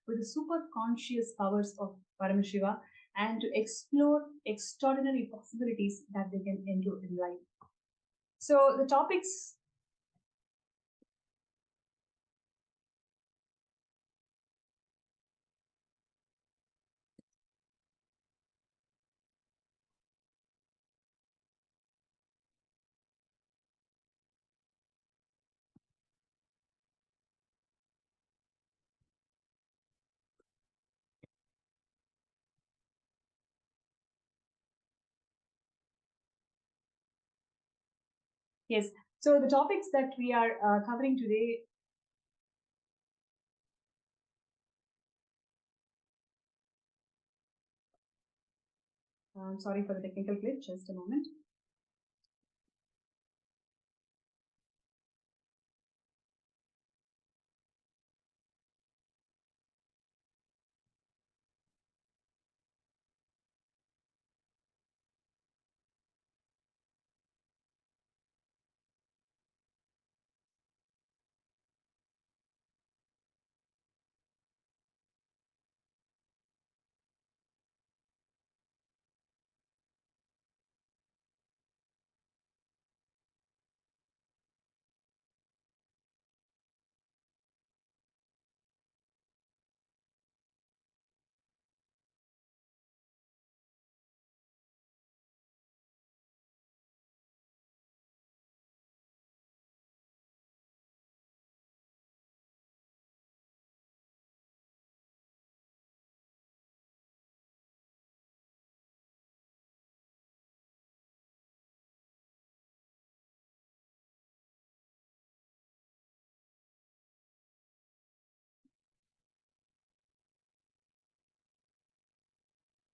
with the super conscious powers of Paramashiva and to explore extraordinary possibilities that they can enter in life. So the topics. Yes. So the topics that we are covering today. Sorry for the technical glitch. Just a moment.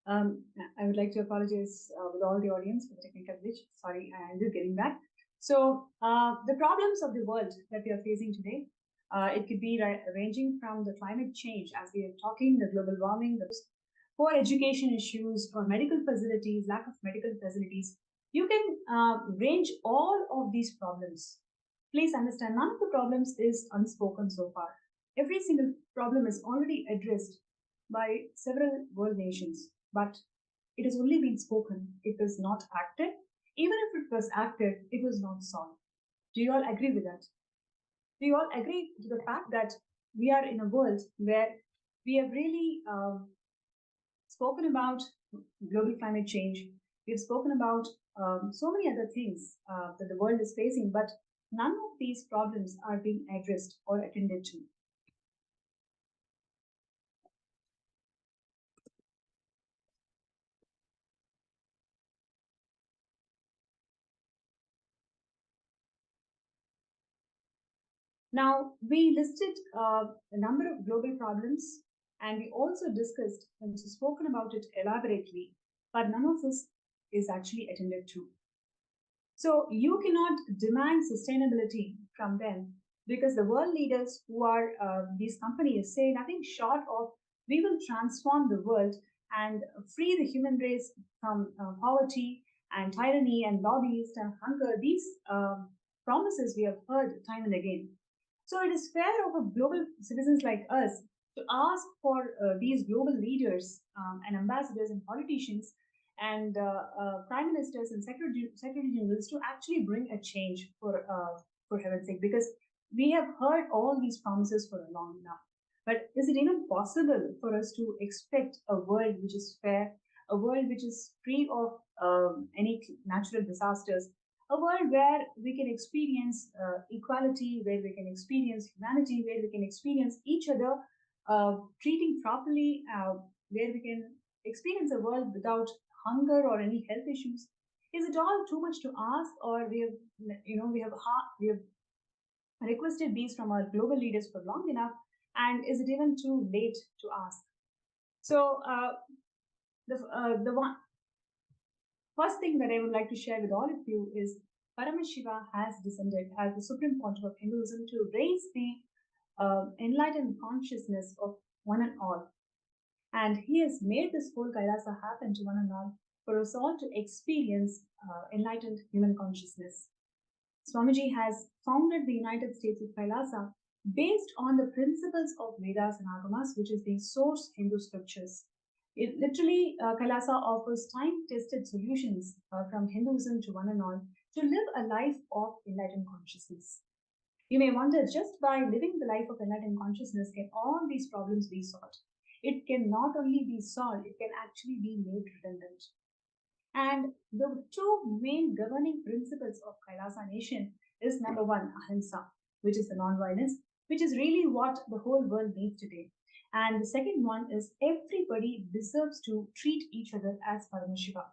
Um, I would like to apologize with all the audience for the technical glitch. Sorry, I'm just getting back. So the problems of the world that we are facing today, it could be ranging from the climate change, as we are talking, the global warming, the poor education issues, or medical facilities, lack of medical facilities. You can range all of these problems. Please understand, none of the problems is unspoken so far. Every single problem is already addressed by several world nations, but it has only been spoken. It was not acted. Even if it was acted, it was not solved. Do you all agree with that? Do you all agree to the fact that we are in a world where we have really spoken about global climate change? We've spoken about so many other things that the world is facing, but none of these problems are being addressed or attended to. Now, we listed a number of global problems and we also discussed and spoken about it elaborately, but none of this is actually attended to. So, you cannot demand sustainability from them because the world leaders who are these companies say nothing short of we will transform the world and free the human race from poverty and tyranny and lobbyist and hunger. These promises we have heard time and again. So it is fair of a global citizens like us to ask for these global leaders and ambassadors and politicians and prime ministers and secretary generals to actually bring a change for heaven's sake, because we have heard all these promises for a long enough. But is it even possible for us to expect a world which is fair, a world which is free of any natural disasters, a world where we can experience equality, where we can experience humanity, where we can experience each other treating properly, where we can experience a world without hunger or any health issues? Is it all too much to ask, or we have requested these from our global leaders for long enough, and is it even too late to ask? So the one first thing that I would like to share with all of you is Paramashiva has descended as the supreme pontiff of Hinduism to raise the enlightened consciousness of one and all. And he has made this whole Kailasa happen to one and all for us all to experience enlightened human consciousness. Swamiji has founded the United States of Kailasa based on the principles of Vedas and Agamas, which is the source Hindu scriptures. It literally, Kailasa offers time-tested solutions from Hinduism to one and all to live a life of enlightened consciousness. You may wonder, just by living the life of enlightened consciousness, can all these problems be solved? It can not only be solved, it can actually be made redundant. And the two main governing principles of Kailasa nation is number one, ahimsa, which is the non-violence, which is really what the whole world needs today. And the second one is everybody deserves to treat each other as Paramashivam.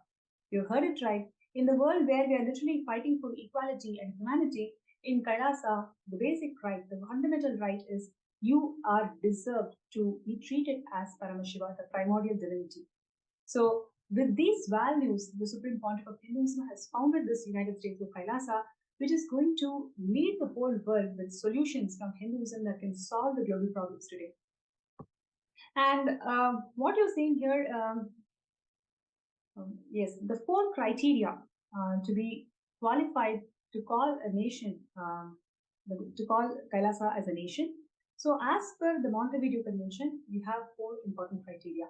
You heard it right. In the world where we are literally fighting for equality and humanity, in Kailasa, the basic right, the fundamental right is you are deserved to be treated as Paramashiva, the primordial divinity. So, with these values, the Supreme Pontiff of Hinduism has founded this United States of Kailasa, which is going to lead the whole world with solutions from Hinduism that can solve the global problems today. And what you're seeing here, yes, the four criteria to be qualified to call a nation, to call Kailasa as a nation. So, as per the Montevideo Convention, we have four important criteria.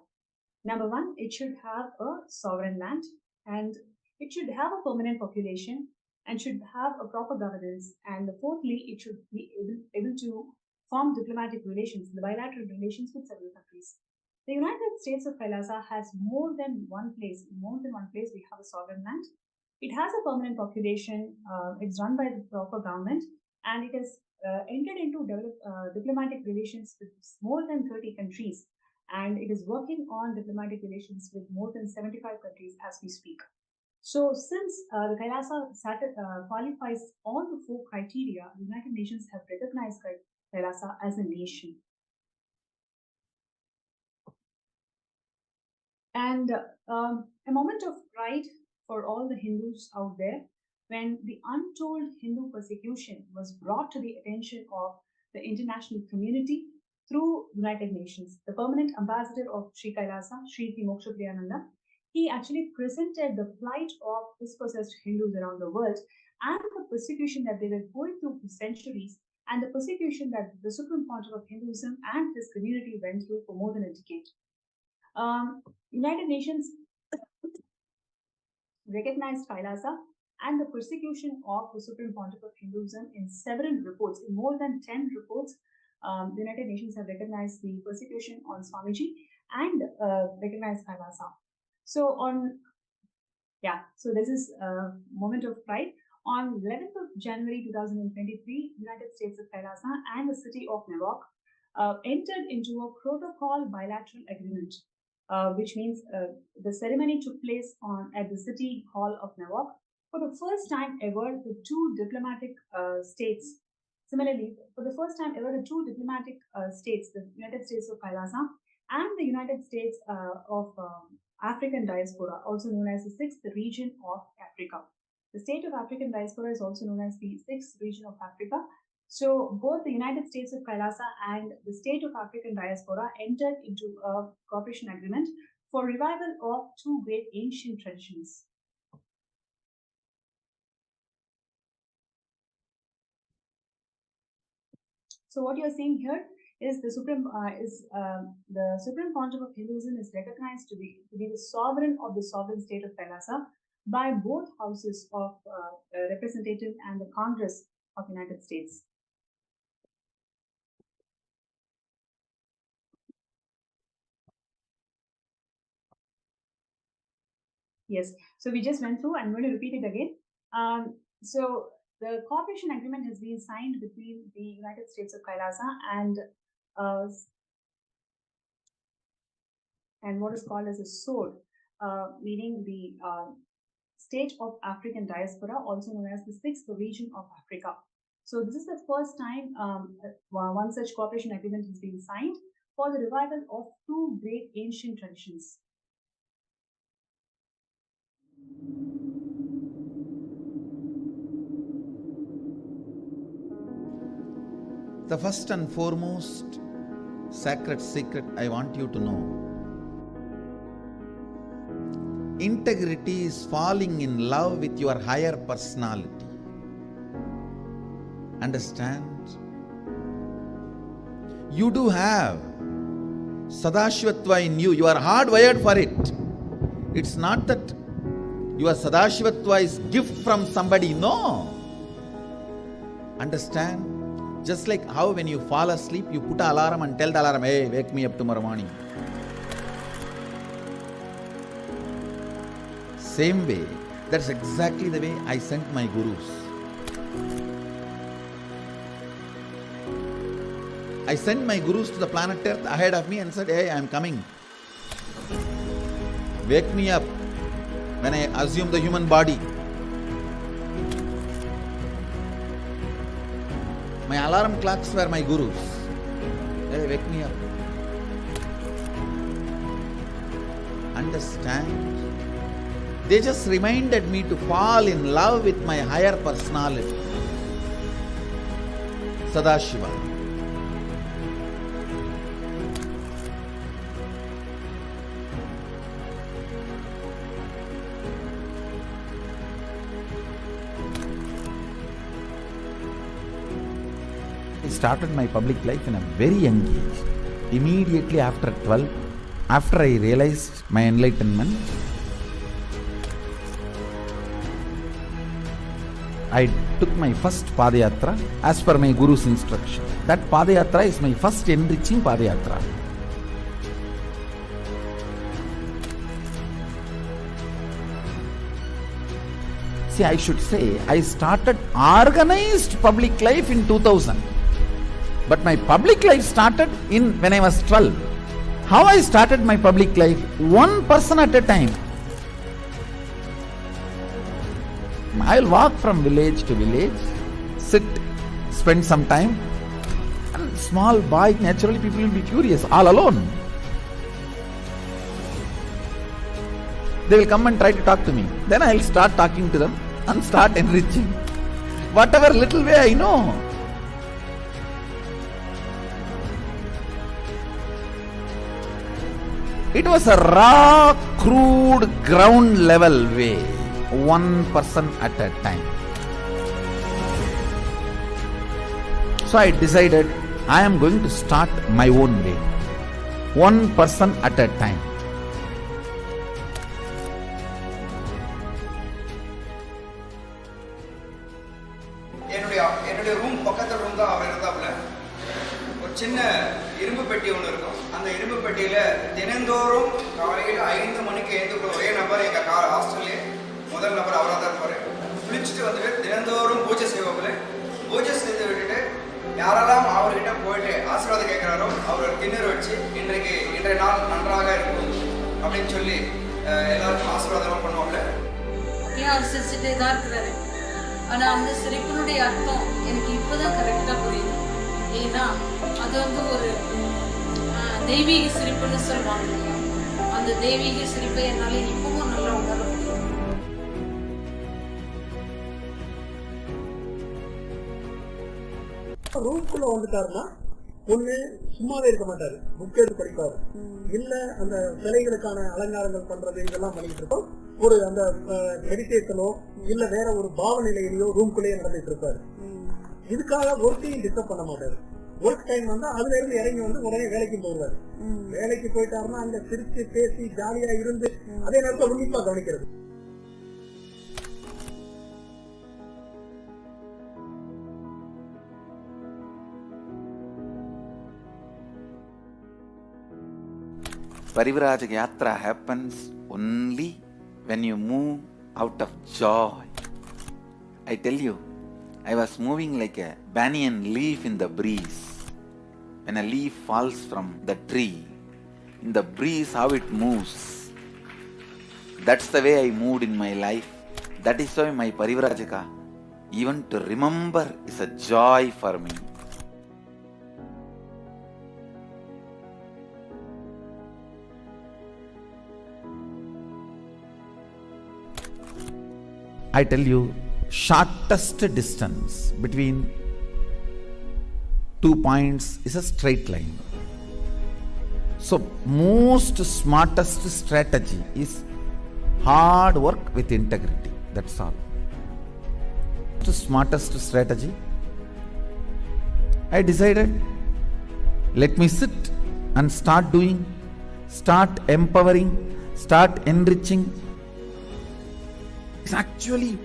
Number one, it should have a sovereign land, and it should have a permanent population, and should have a proper governance. And fourthly, it should be able to form diplomatic relations, the bilateral relations with several countries. The United States of Kailasa has more than one place. In more than one place, we have a sovereign land. It has a permanent population. It's run by the proper government, and it has entered into diplomatic relations with more than 30 countries, and it is working on diplomatic relations with more than 75 countries as we speak. So, since the Kailasa qualifies all the four criteria, the United Nations have recognized Kailasa as a nation. And a moment of pride for all the Hindus out there when the untold Hindu persecution was brought to the attention of the international community through United Nations. The permanent ambassador of Sri Kailasa, Sri Moksha Priyananda, he actually presented the plight of dispossessed Hindus around the world and the persecution that they were going through for centuries, and the persecution that the Supreme Pontiff of Hinduism and his community went through for more than a decade. United Nations recognized Kailasa and the persecution of the Supreme Pontiff of Hinduism in several reports. In more than 10 reports, the United Nations have recognized the persecution on Swamiji and recognized Kailasa. So this is a moment of pride. On 11th of January 2023, United States of Kailasa and the city of Newark entered into a protocol bilateral agreement, which means the ceremony took place at the City Hall of Newark. For the first time ever, the two diplomatic states, similarly, for the first time ever, the two diplomatic states, the United States of Kailasa and the United States of African Diaspora, also known as the sixth region of Africa. The state of African Diaspora is also known as the sixth region of Africa. So both the United States of Kailasa and the state of African Diaspora entered into a cooperation agreement for revival of two great ancient traditions. So what you are seeing here is the Supreme Pontiff of Hinduism is recognized to be the sovereign of the sovereign state of Kailasa by both houses of representative and the Congress of United States. Yes, so we just went through. I'm going to repeat it again. So the cooperation agreement has been signed between the United States of Kailasa and what is called as a SOD, meaning the state of African Diaspora, also known as the sixth region of Africa. So this is the first time one such cooperation agreement has been signed for the revival of two great ancient traditions. The first and foremost sacred secret I want you to know: integrity is falling in love with your higher personality. Understand? You do have Sadashivatva in you. You are hardwired for it. It's not that your Sadashivatva is gift from somebody. No. Understand? Just like how when you fall asleep, you put an alarm and tell the alarm, hey, wake me up tomorrow morning. Same way, that's exactly the way I sent my gurus. I sent my gurus to the planet Earth ahead of me and said, hey, I am coming. Wake me up when I assume the human body. My alarm clocks were my gurus. Hey, wake me up. Understand? They just reminded me to fall in love with my higher personality, Sadashiva. I started my public life in a very young age. Immediately after 12, after I realized my enlightenment, I took my first Padayatra as per my Guru's instruction. That Padayatra is my first enriching Padayatra. See, I should say, I started organized public life in 2000. But my public life started when I was 12. How I started my public life? One person at a time. I'll walk from village to village, sit, spend some time. And small boy, naturally people will be curious, all alone. They will come and try to talk to me. Then I'll start talking to them and start enriching. Whatever little way I know. It was a raw, crude, ground level way. One person at a time. So I decided I am going to start my own way. One person at a time. என்னுடைய room பக்கத்துல room தான் அவர் இருந்தாப்புல. ஒரு சின்ன இரும்பு பெட்டி ஒன்று இருக்கும். அந்த இரும்பு பெட்டியில தினந்தோறும் காலையில் 5 மணிக்கு எழுந்து ஒரே நபர் எங்க ஹாஸ்டல்லே முதல் நபர் அவராக தான் இருப்பாரு. குளிச்சுட்டு வந்துட்டு தினந்தோறும் பூஜை செய்வாப்புல. பூஜை செய்து விட்டுட்டு யாரெல்லாம் அவர்கிட்ட போயிட்டு ஆசீர்வாதம் கேட்கிறாரோ அவர் திண்ணூறு வச்சு இன்றைய நாள் நன்றாக இருக்கும் அப்படின்னு சொல்லி எல்லாருக்கும் ஆசீர்வாதம் பண்ணுவாப்புல. அவர் சிரிச்சுட்டே தான் இருக்கிறாரு. ஆனால் அந்த சிரிப்பினுடைய அர்த்தம் எனக்கு இப்போதான் கரெக்டாக புரியுது. ஏன்னா அது ஒரு தெய்வீக சிரிப்புன்னு சொல்லுவாங்க. அந்த தெய்வீக சிரிப்பை என்னால் இப்பவும் நல்லா உணர முடியும். ரூம்குள்ள வந்துட்டாருன்னா ஒண்ணு சும்மாவே இருக்க மாட்டாரு, புக் எடுத்து படிப்பாரு, இல்ல அந்த சிலைகளுக்கான அலங்காரங்கள் பண்றது இதெல்லாம் பண்ணிட்டு இருக்கோம். ஒரு அந்த மெடிடேஷனோ இல்ல வேற ஒரு பாவ நிலையிலயோ ரூம்குள்ளேயே நடந்துட்டு இருப்பாரு. இதுக்காக ஒர்க்கையும் டிஸ்டர்ப் பண்ண மாட்டாரு. ஒர்க் டைம் வந்தா அதுல இருந்து இறங்கி வந்து உடனே வேலைக்கு போடுவாரு. வேலைக்கு போயிட்டாருன்னா அங்க சிரிச்சு பேசி ஜாலியா இருந்து அதே நேரத்தில் உன்னிப்பா கவனிக்கிறது. Parivrajaka Yatra happens only when you move out of joy. I tell you, I was moving like a banyan leaf in the breeze. When a leaf falls from the tree, in the breeze how it moves. That's the way I moved in my life. That is why my Parivrajaka, even to remember, is a joy for me. I tell you, shortest distance between 2 points is a straight line. So most smartest strategy is hard work with integrity. That's all. The smartest strategy. I decided Let me sit and start doing, start empowering, start enriching. It's actually,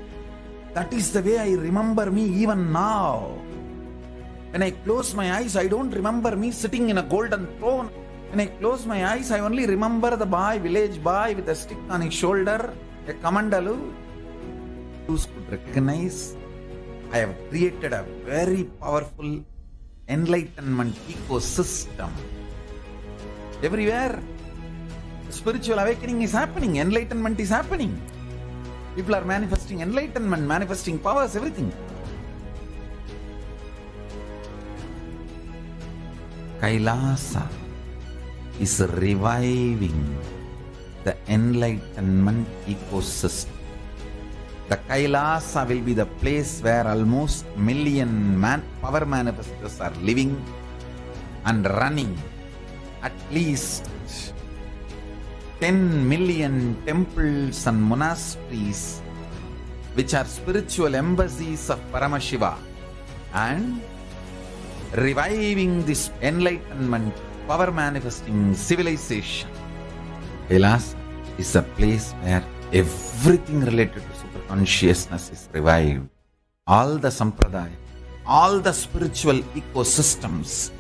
that is the way I remember me even now. When I close my eyes, I don't remember me sitting in a golden throne. When I close my eyes, I only remember the boy, village boy with a stick on his shoulder, a kamandalu. Those could recognize I have created a very powerful enlightenment ecosystem. Everywhere, spiritual awakening is happening, enlightenment is happening. People are manifesting enlightenment, manifesting powers, everything. Kailasa is reviving the enlightenment ecosystem. The Kailasa will be the place where almost million power manifestors are living and running. At least 10 million temples and monasteries, which are spiritual embassies of Paramashivam, and reviving this enlightenment, power manifesting civilization. Kailasa is a place where everything related to super consciousness is revived. All the sampradaya, all the spiritual ecosystems.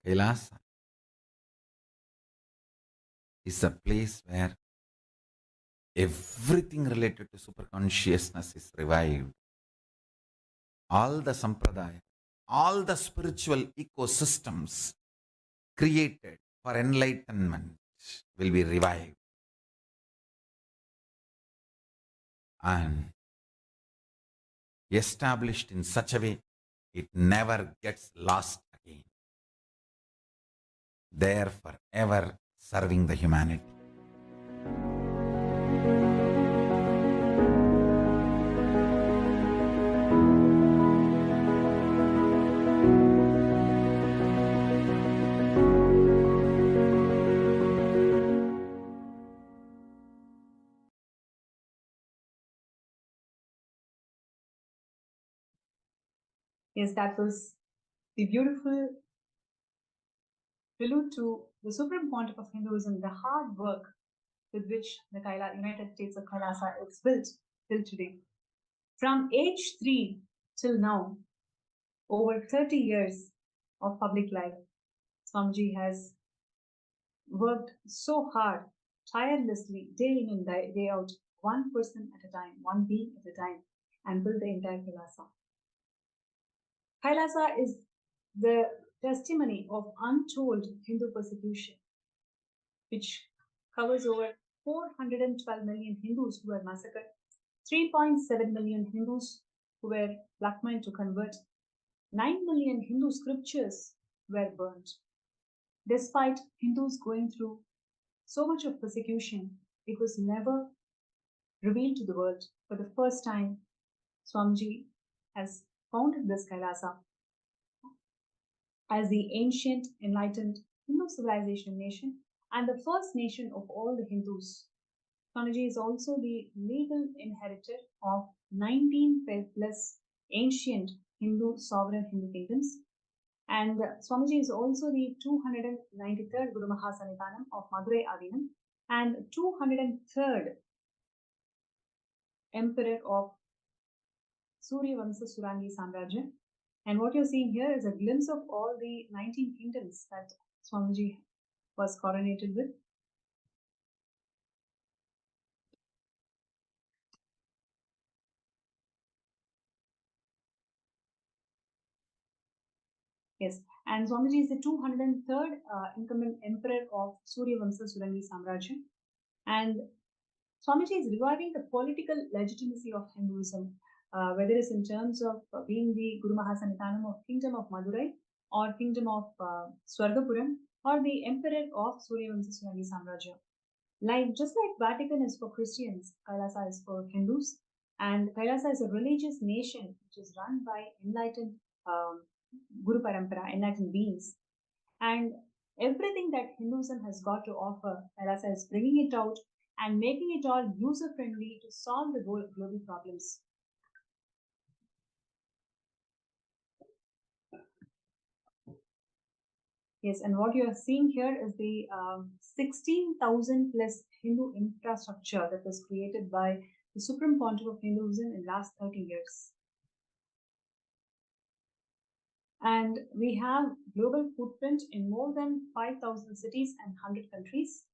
Kailasa is a place where everything related to super consciousness is revived. All the sampradaya, all the spiritual ecosystems created for enlightenment will be revived. And established in such a way it never gets lost again. There forever serving the humanity. Yes, that was the beautiful prelude to the supreme pontiff of Hinduism, the hard work with which the United States of Kailasa is built till today. From age 3 till now, over 30 years of public life, Swamiji has worked so hard, tirelessly, day in and day out, one person at a time, one being at a time, and built the entire Kailasa. Kailasa is the testimony of untold Hindu persecution, which covers over 412 million Hindus who were massacred, 3.7 million Hindus who were blackmailed to convert, 9 million Hindu scriptures were burnt. Despite Hindus going through so much of persecution, it was never revealed to the world. For the first time, Swamiji has founded this Kailasa as the ancient, enlightened Hindu civilization nation and the first nation of all the Hindus. Swamiji is also the legal inheritor of 19 plus ancient sovereign Hindu kingdoms. And Swamiji is also the 293rd Guru Mahasannidhanam of Madurai Adinam and 203rd Emperor of Surya Vamsa Surangi Samrajya. And what you're seeing here is a glimpse of all the 19 kingdoms that Swamiji was coronated with. Yes, and Swamiji is the 203rd incumbent emperor of Surya Vamsa Surangi Samrajya. And Swamiji is reviving the political legitimacy of Hinduism, whether it's in terms of being the Guru Mahasannidhanam of Kingdom of Madurai or Kingdom of Swargapuram or the Emperor of Surya Vamsa Surangi Samrajya. Just like Vatican is for Christians, Kailasa is for Hindus, and Kailasa is a religious nation which is run by enlightened Guru Parampara, enlightened beings. And everything that Hinduism has got to offer, Kailasa is bringing it out and making it all user-friendly to solve the global problems. Yes, and what you are seeing here is the 16,000 plus Hindu infrastructure that was created by the Supreme Pontiff of Hinduism in the last 30 years. And we have global footprint in more than 5,000 cities and 100 countries.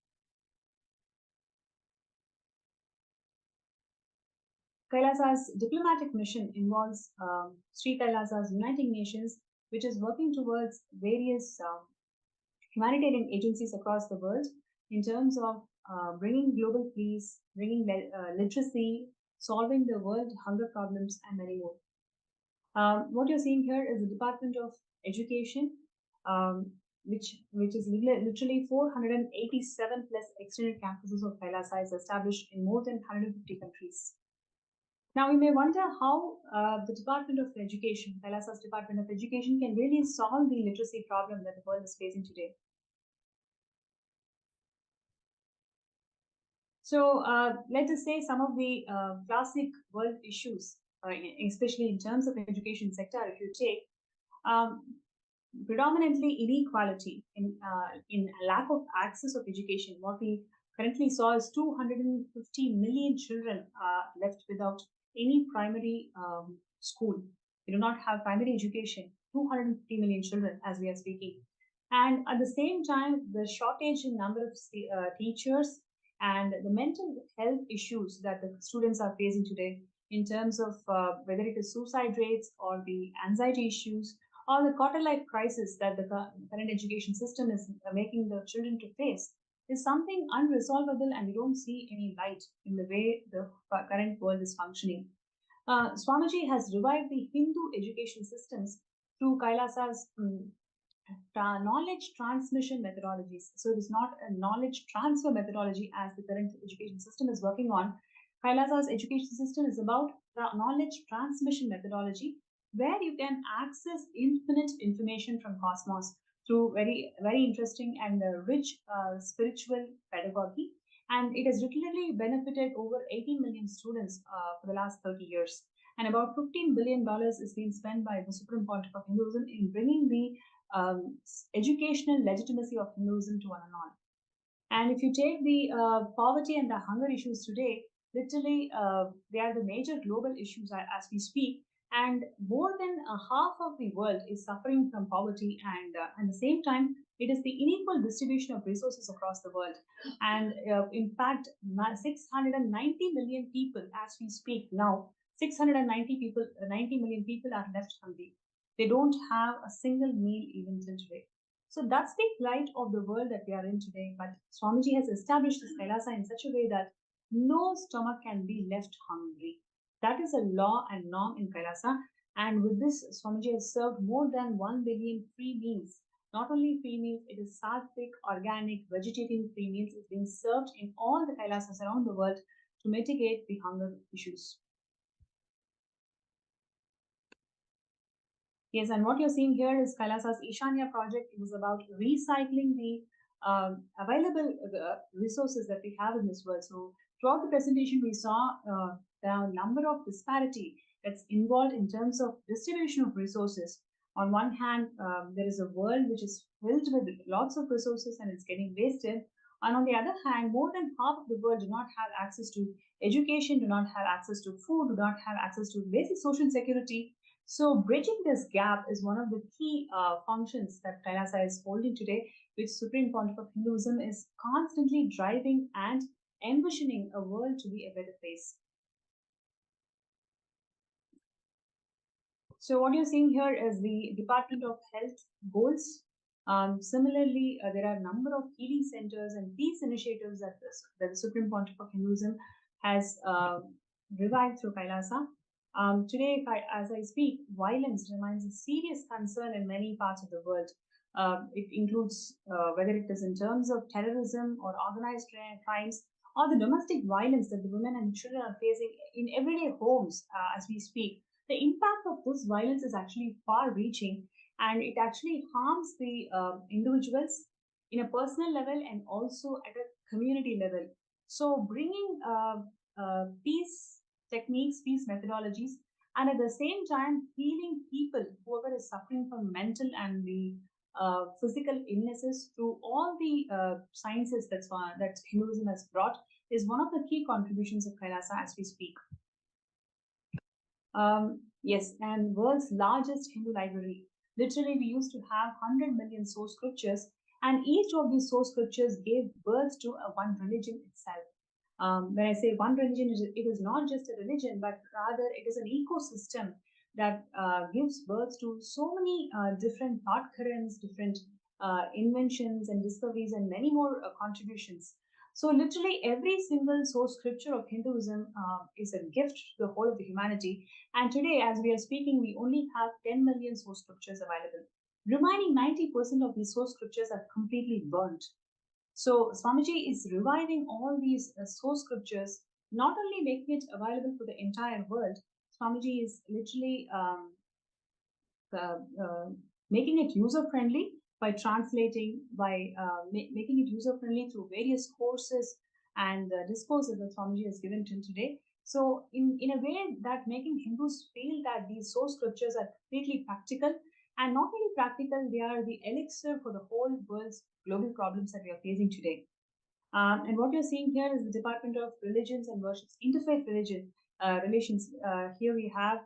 Kailasa's diplomatic mission involves Sri Kailasa's Uniting Nations, which is working towards various humanitarian agencies across the world in terms of bringing global peace, bringing literacy, solving the world hunger problems, and many more. What you're seeing here is the Department of Education, which is literally 487 plus extended campuses of Kailasa is established in more than 150 countries. Now, you may wonder how the Department of Education, Kailasa's Department of Education, can really solve the literacy problem that the world is facing today. So, let us say some of the classic world issues, especially in terms of education sector, if you take predominantly inequality in lack of access of education. What we currently saw is 250 million children left without any primary school. We do not have primary education. 250 million children as we are speaking. And at the same time, the shortage in number of teachers and the mental health issues that the students are facing today in terms of whether it is suicide rates or the anxiety issues or the quarter-life crisis that the current education system is making the children to face is something unresolvable, and we don't see any light in the way the current world is functioning. Swamiji has revived the Hindu education systems through Kailasa's knowledge transmission methodologies. So it is not a knowledge transfer methodology as the current education system is working on. Kailasa's education system is about knowledge transmission methodology, where you can access infinite information from cosmos through very, very interesting and rich spiritual pedagogy. And it has literally benefited over 18 million students for the last 30 years. And about $15 billion is being spent by the Supreme Pontiff of Hinduism in bringing the educational legitimacy of Hinduism to one and all. And if you take the poverty and the hunger issues today, literally they are the major global issues as we speak. And more than half of the world is suffering from poverty, and at the same time, it is the unequal distribution of resources across the world. And in fact, 690 million people, as we speak now, 90 million people are left hungry. They don't have a single meal even till today. So that's the plight of the world that we are in today. But Swamiji has established this Kailasa in such a way that no stomach can be left hungry. That is a law and norm in Kailasa. And with this, Swamiji has served more than 1 billion free meals. Not only free meals, it is sattvic, organic, vegetarian free meals is being served in all the Kailasas around the world to mitigate the hunger issues. Yes, and what you're seeing here is Kailasa's Ishanya project. It is about recycling the available resources that we have in this world. So throughout the presentation, we saw the number of disparity that's involved in terms of distribution of resources. On one hand, there is a world which is filled with lots of resources and it's getting wasted. And on the other hand, more than half of the world do not have access to education, do not have access to food, do not have access to basic social security. So bridging this gap is one of the key functions that Kailasa is holding today, which Supreme Pontiff of Hinduism is constantly driving and envisioning a world to be a better place. So what you're seeing here is the Department of Health goals. Similarly, there are a number of healing centers and peace initiatives that the Supreme Pontiff of Hinduism has revived through Kailasa. Today, as I speak, violence remains a serious concern in many parts of the world. It includes whether it is in terms of terrorism or organized crimes or the domestic violence that the women and children are facing in everyday homes as we speak. The impact of this violence is actually far reaching, and it actually harms the individuals in a personal level and also at a community level. So bringing peace techniques, peace methodologies, and at the same time healing people, whoever is suffering from mental and the physical illnesses through all the sciences that Hinduism has brought is one of the key contributions of Kailasa as we speak. Yes, and world's largest Hindu library. Literally, we used to have 100 million source scriptures, and each of these source scriptures gave birth to one religion itself. When I say one religion, it is not just a religion, but rather it is an ecosystem that gives birth to so many different thought currents, different inventions and discoveries, and many more contributions. So, literally, every single source scripture of Hinduism is a gift to the whole of the humanity. And today, as we are speaking, we only have 10 million source scriptures available. Remaining 90% of these source scriptures are completely burnt. So, Swamiji is reviving all these source scriptures, not only making it available for the entire world, Swamiji is literally making it user friendly by translating, by making it user friendly through various courses and discourses that Swamiji has given till today. So, in a way that making Hindus feel that these source scriptures are completely practical, and not only practical, they are the elixir for the whole world's global problems that we are facing today. And what you're seeing here is the Department of Religions and Worships, Interfaith Relations. Here we have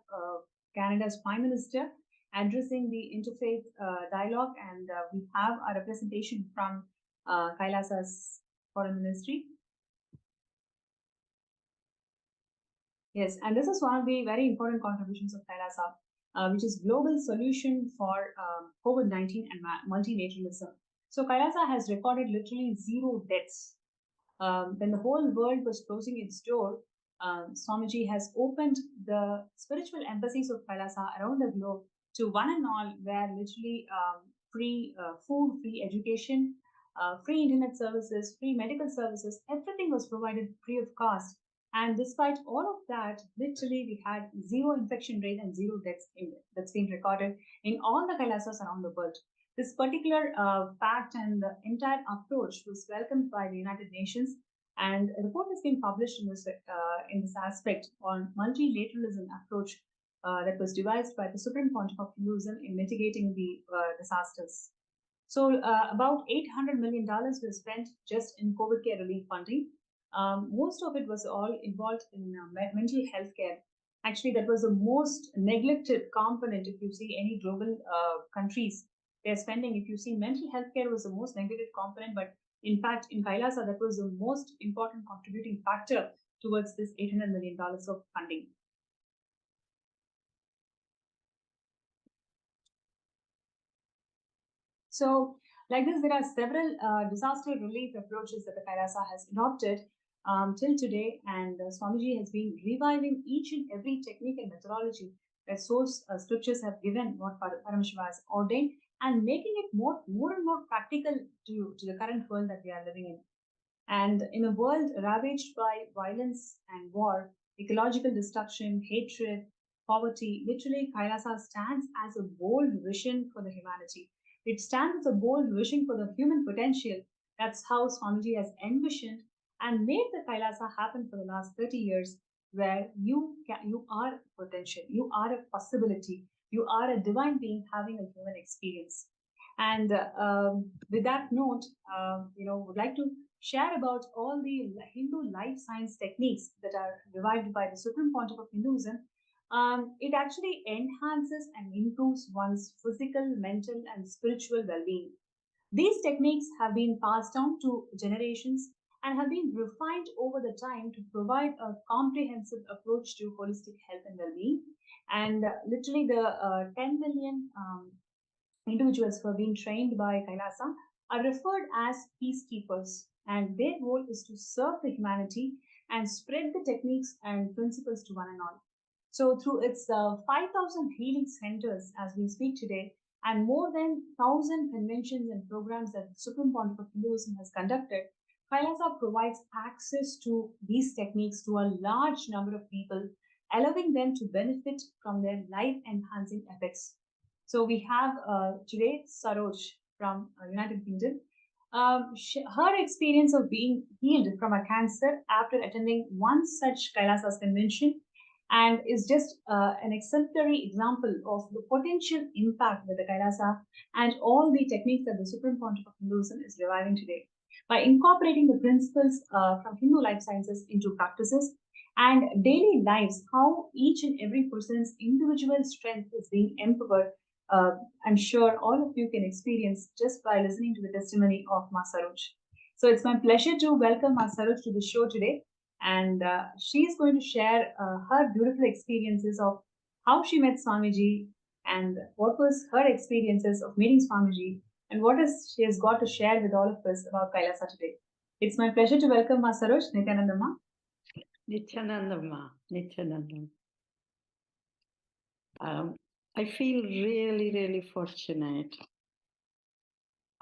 Canada's Prime Minister addressing the interfaith dialogue, and we have a representation from Kailasa's Foreign Ministry. Yes, and this is one of the very important contributions of Kailasa, which is global solution for COVID-19 and multilateralism. So Kailasa has recorded literally 0 deaths. When the whole world was closing its door, Swamiji has opened the spiritual embassies of Kailasa around the globe to one and all, where literally free food, free education, free internet services, free medical services, everything was provided free of cost. And despite all of that, literally we had 0 infection rate and 0 deaths that's been recorded in all the Kailasas around the world. This particular fact and the entire approach was welcomed by the United Nations, and a report has been published in this aspect on multilateralism approach that was devised by the Supreme Pontiff of Hinduism in mitigating the disasters. So about $800 million was spent just in COVID care relief funding. Most of it was all involved in mental health care. Actually, that was the most neglected component. If you see any global countries, they're spending, if you see, mental health care was the most neglected component, but in fact, in Kailasa, that was the most important contributing factor towards this $800 million of funding. So, like this, there are several disaster relief approaches that the Kailasa has adopted till today, and Swamiji has been reviving each and every technique and methodology that source scriptures have given, what Paramashivam has ordained, and making it more and more practical to the current world that we are living in. And in a world ravaged by violence and war, ecological destruction, hatred, poverty, literally Kailasa stands as a bold vision for the humanity. It stands as a bold vision for the human potential. That's how Swamiji has envisioned and made the Kailasa happen for the last 30 years. where you are potential, you are a possibility, you are a divine being having a human experience. And with that note, would like to share about all the Hindu life science techniques that are revived by the Supreme Pontiff of Hinduism. It actually enhances and improves one's physical, mental, and spiritual well-being. These techniques have been passed down to generations and have been refined over the time to provide a comprehensive approach to holistic health and well-being. And literally, the 10 million individuals who have been trained by Kailasa are referred as peacekeepers, and their role is to serve the humanity and spread the techniques and principles to one and all. So, through its 5,000 healing centers as we speak today, and more than 1,000 conventions and programs that the Supreme Pontiff of Hinduism has conducted, Kailasa provides access to these techniques to a large number of people, allowing them to benefit from their life enhancing effects. So we have today Saroj from United Kingdom. Her experience of being healed from a cancer after attending one such Kailasa's convention and is just an exemplary example of the potential impact that the Kailasa and all the techniques that the Supreme Pontiff of Hinduism is reviving today. By incorporating the principles from Hindu life sciences into practices and daily lives, how each and every person's individual strength is being empowered, I'm sure all of you can experience just by listening to the testimony of Ma Saroj. So it's my pleasure to welcome Ma Saroj to the show today. And she is going to share her beautiful experiences of how she met Swamiji and what was her experiences of meeting Swamiji and what is she has got to share with all of us about Kailasa today. It's my pleasure to welcome Ma Saroj, Nithyananda Ma. Nithyananda Ma, Nithyananda. I feel really, really fortunate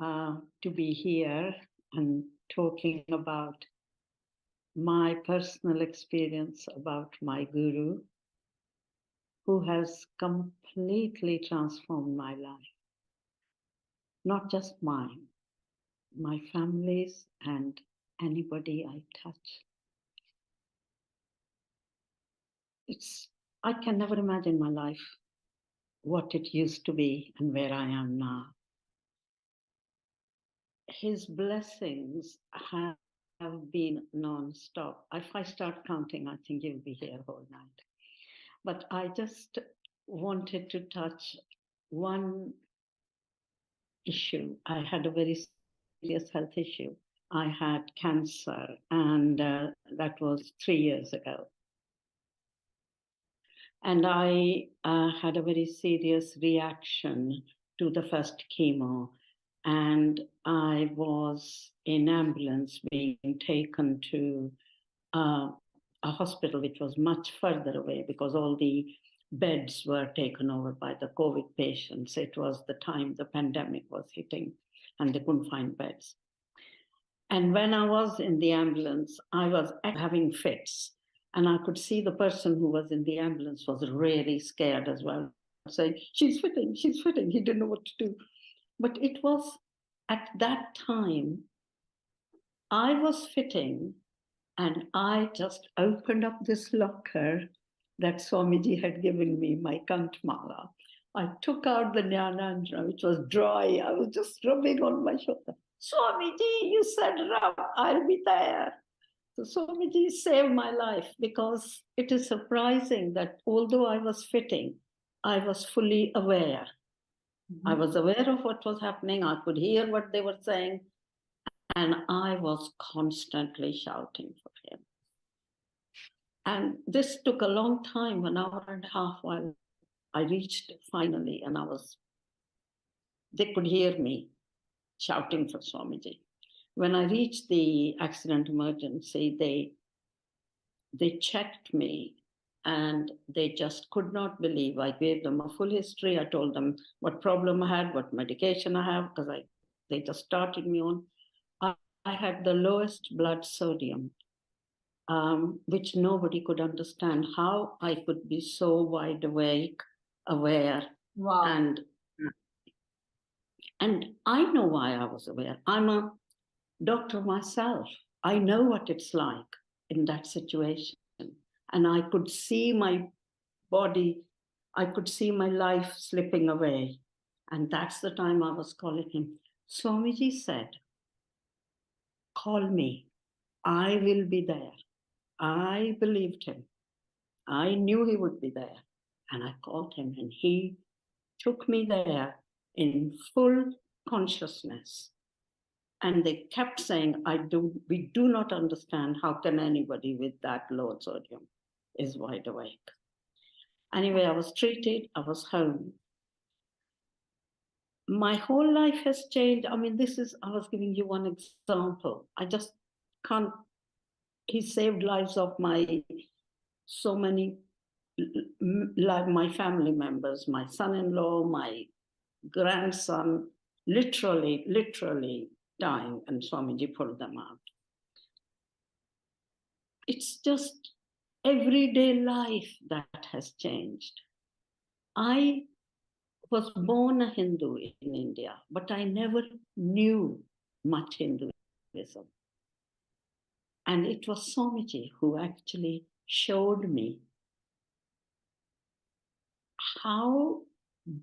to be here and talking about my personal experience about my guru, who has completely transformed my life. Not just mine, my family's and anybody I touch. I can never imagine my life, what it used to be and where I am now. His blessings have been non-stop. If I start counting, I think you'll be here all night. But I just wanted to touch one issue. I had a very serious health issue. I had cancer, and that was 3 years ago. And I had a very serious reaction to the first chemo. And I was in ambulance being taken to a hospital which was much further away because all the beds were taken over by the COVID patients. It was the time the pandemic was hitting and they couldn't find beds. And when I was in the ambulance, I was having fits. And I could see the person who was in the ambulance was really scared as well, saying, she's fitting. He didn't know what to do. But it was at that time, I was fitting and I just opened up this locker that Swamiji had given me, my Kantmala. I took out the Nithyananda, which was dry. I was just rubbing on my shoulder. Swamiji, you said rub, I'll be there. So Swamiji saved my life because it is surprising that although I was fitting, I was fully aware. I was aware of what was happening. I could hear what they were saying. And I was constantly shouting for him. And this took a long time, 1.5 hours while I reached finally, and they could hear me shouting for Swamiji. When I reached the accident emergency, they checked me and they just could not believe. I gave them a full history. I told them what problem I had, what medication I have, because they just started me on. I had the lowest blood sodium, which nobody could understand how I could be so wide awake, aware. Wow. And I know why I was aware. I'm a doctor myself. I know what it's like in that situation. and I could see my body, I could see my life slipping away. And that's the time I was calling him. Swamiji said, call me, I will be there. I believed him. I knew he would be there. And I called him, and he took me there in full consciousness. And they kept saying, we do not understand how can anybody with that low sodium is wide awake. Anyway, I was treated, I was home. My whole life has changed. I mean, I was giving you one example. I just can't, he saved lives of so many, like my family members, my son-in-law, my grandson, literally dying, and Swamiji pulled them out. It's just everyday life that has changed. I was born a Hindu in India, but I never knew much Hinduism. And it was Swamiji who actually showed me how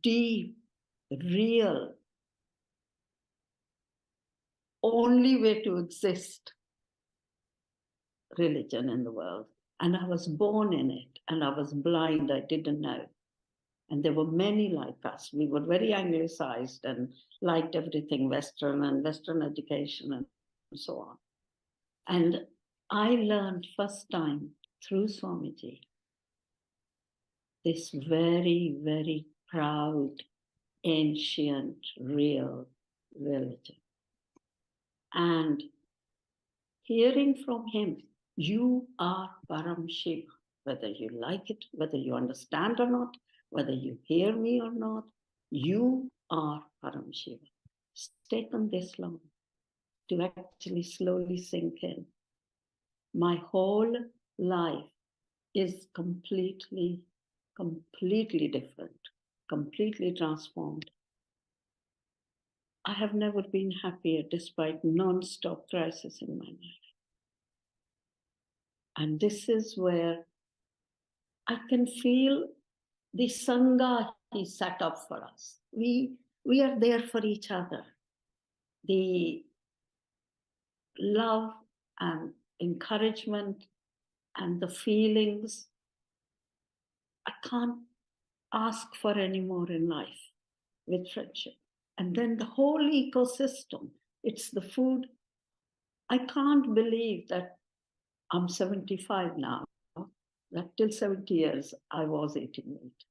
deep, real, only way to exist religion in the world. And I was born in it, and I was blind, I didn't know. And there were many like us. We were very anglicized and liked everything Western and Western education and so on. And I learned first time through Swamiji this very, very proud, ancient, real religion. And hearing from him, you are Paramashivam, whether you like it, whether you understand or not, whether you hear me or not, you are Paramashivam. It's taken this long to actually slowly sink in. My whole life is completely different, completely transformed. I have never been happier despite non-stop crisis in my life. And this is where I can feel the Sangha he set up for us. We are there for each other. The love and encouragement and the feelings, I can't ask for any more in life with friendship. And then the whole ecosystem, it's the food. I can't believe that I'm 75 now, that till 70 years I was eating meat.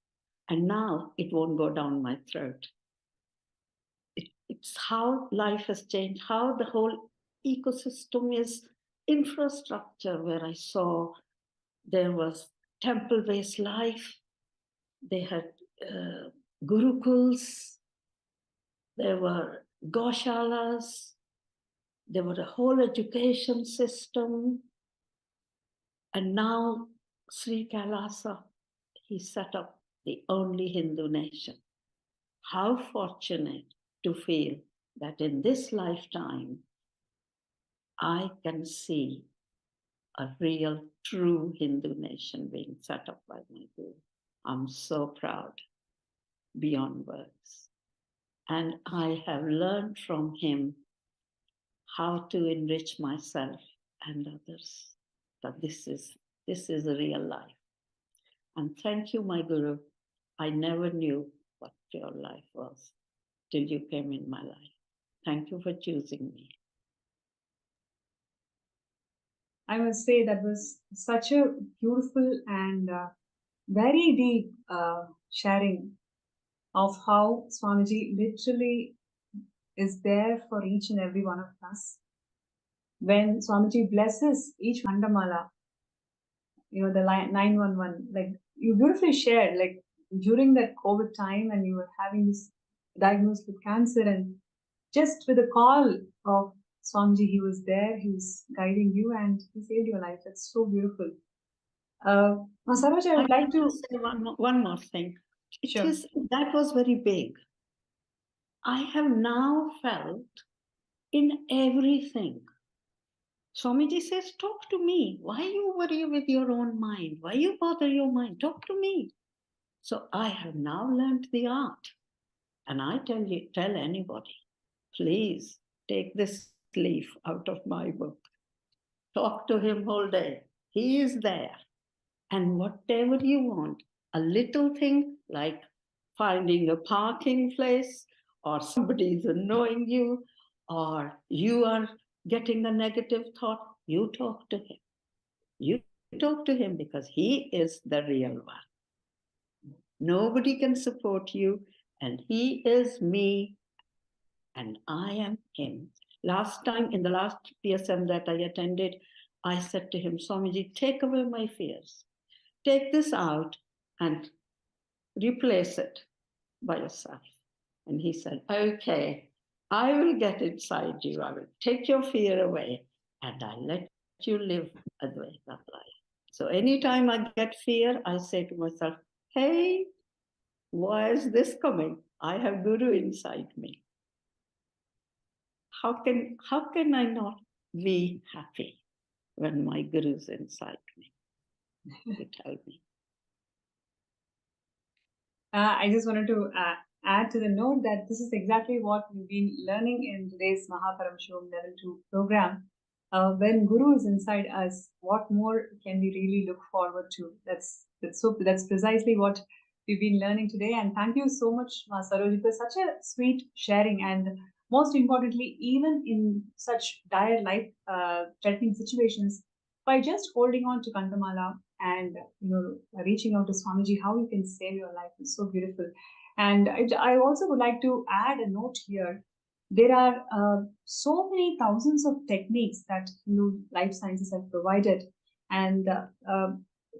And now it won't go down my throat. It's how life has changed, how the whole ecosystem is infrastructure, where I saw there was temple-based life, they had gurukuls, there were goshalas, there was a whole education system. And now Sri KAILASA, he set up the only Hindu nation. How fortunate to feel that in this lifetime, I can see a real, true Hindu nation being set up by my Guru. I'm so proud, beyond words. And I have learned from him how to enrich myself and others. That this is a real life. And thank you, my Guru. I never knew what your life was till you came in my life. Thank you for choosing me. I must say that was such a beautiful and very deep sharing of how Swamiji literally is there for each and every one of us. When Swamiji blesses each Mandamala, the 911, like you beautifully shared, like during that COVID time and you were having this diagnosed with cancer, and just with a call of Swamiji, he was there, he was guiding you and he saved your life. That's so beautiful. Saroj, I would like to say one more thing. Sure. That was very big. I have now felt in everything Swamiji says, talk to me. Why you worry with your own mind? Why you bother your mind? Talk to me. So I have now learned the art. And I tell anybody, please take this leaf out of my book. Talk to him all day. He is there. And whatever you want, a little thing like finding a parking place, or somebody is annoying you, or you are getting a negative thought, you talk to him. You talk to him because he is the real one. Nobody can support you, and he is me, and I am him. Last time, in the last PSM that I attended, I said to him, Swamiji, take away my fears. Take this out and replace it by yourself. And he said, okay, I will get inside you. I will take your fear away and I let you live Advaita life. So anytime I get fear, I say to myself, hey, why is this coming? I have Guru inside me. How can I not be happy when my Guru is inside me? You tell me. I just wanted to add to the note that this is exactly what we've been learning in today's Paramashivam Level 2 program. When Guru is inside us, what more can we really look forward to? That's precisely what we've been learning today. And thank you so much, Ma Saroj, for such a sweet sharing. And most importantly, even in such dire life-threatening situations, by just holding on to Kantamala and reaching out to Swamiji, how you can save your life is so beautiful. And I also would like to add a note here. There are so many thousands of techniques that life sciences have provided, and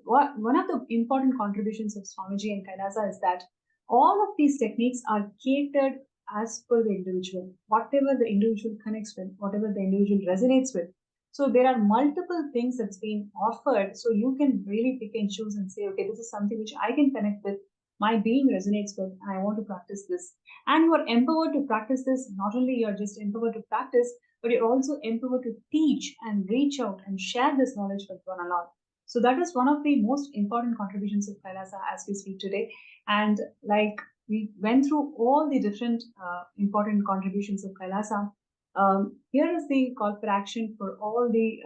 one of the important contributions of Swamiji and Kailasa is that all of these techniques are catered as per the individual, whatever the individual connects with, whatever the individual resonates with. So there are multiple things that's being offered. So you can really pick and choose and say, okay, this is something which I can connect with, my being resonates with, and I want to practice this. And you're empowered to practice this. Not only you're just empowered to practice, but you're also empowered to teach and reach out and share this knowledge with one another. So that is one of the most important contributions of Kailasa as we speak today. And like we went through all the different important contributions of Kailasa, here is the call for action for all the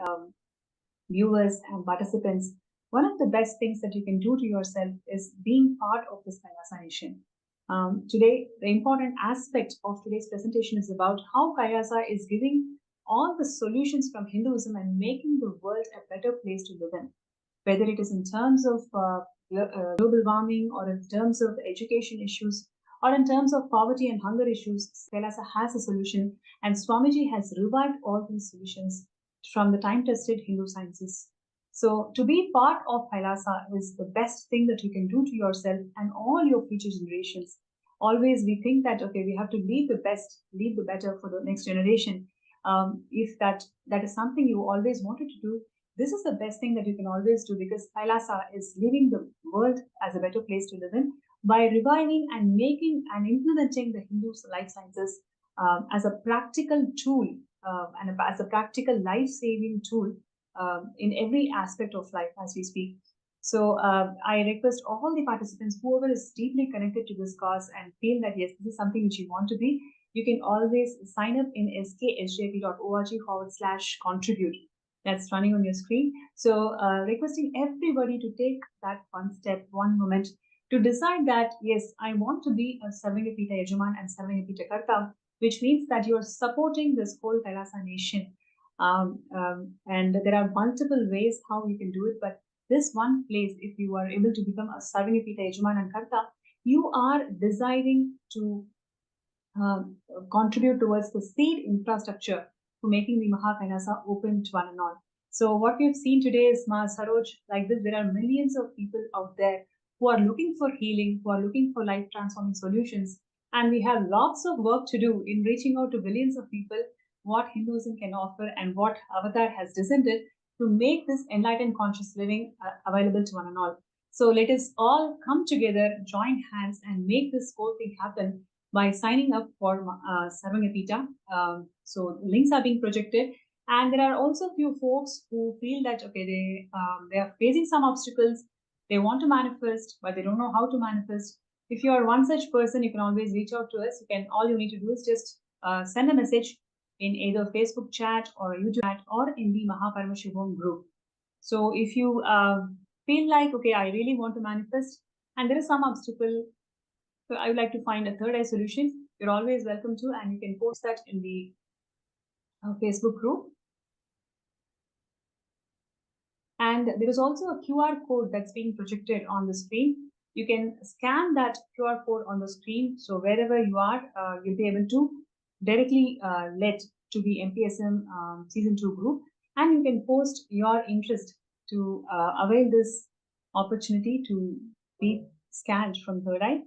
viewers and participants. One of the best things that you can do to yourself is being part of this Kailasa nation. Today, the important aspect of today's presentation is about how Kailasa is giving all the solutions from Hinduism and making the world a better place to live in. Whether it is in terms of global warming, or in terms of education issues, or in terms of poverty and hunger issues, Kailasa has a solution, and Swamiji has revived all these solutions from the time-tested Hindu sciences. So to be part of Kailasa is the best thing that you can do to yourself and all your future generations. Always we think that, okay, we have to leave the best, leave the better for the next generation. If that is something you always wanted to do, this is the best thing that you can always do, because Kailasa is leaving the world as a better place to live in by reviving and making and implementing the Hindu life sciences as a practical tool and as a practical life-saving tool in every aspect of life as we speak. So I request all the participants, whoever is deeply connected to this cause and feel that yes, this is something which you want to be, you can always sign up in sksjp.org/contribute. That's running on your screen. So requesting everybody to take that one step, one moment, to decide that, yes, I want to be a Sarvangapita Yajaman and Sarvangapita Karta, which means that you're supporting this whole Kailasa nation. And there are multiple ways how you can do it, but this one place, if you are able to become a Sarvangapita Yajaman and Karta, you are deciding to contribute towards the seed infrastructure for making the Kailasa open to one and all. So what we've seen today is, Ma Saroj, like this, there are millions of people out there who are looking for healing, who are looking for life-transforming solutions. And we have lots of work to do in reaching out to billions of people what Hinduism can offer and what Avatar has descended to make this enlightened conscious living available to one and all. So let us all come together, join hands, and make this whole thing happen by signing up for Sarvangapita. So links are being projected. And there are also few folks who feel that, okay, they are facing some obstacles, they want to manifest, but they don't know how to manifest. If you are one such person, you can always reach out to us. All you need to do is just send a message in either Facebook chat or a YouTube chat or in the Paramashivam group. So if you feel like, okay, I really want to manifest and there is some obstacle, so I would like to find a third eye solution, you're always welcome to, and you can post that in the Facebook group. And there is also a QR code that's being projected on the screen. You can scan that QR code on the screen. So wherever you are, you'll be able to directly led to the MPSM Season 2 group. And you can post your interest to avail this opportunity to be scanned from Third Eye.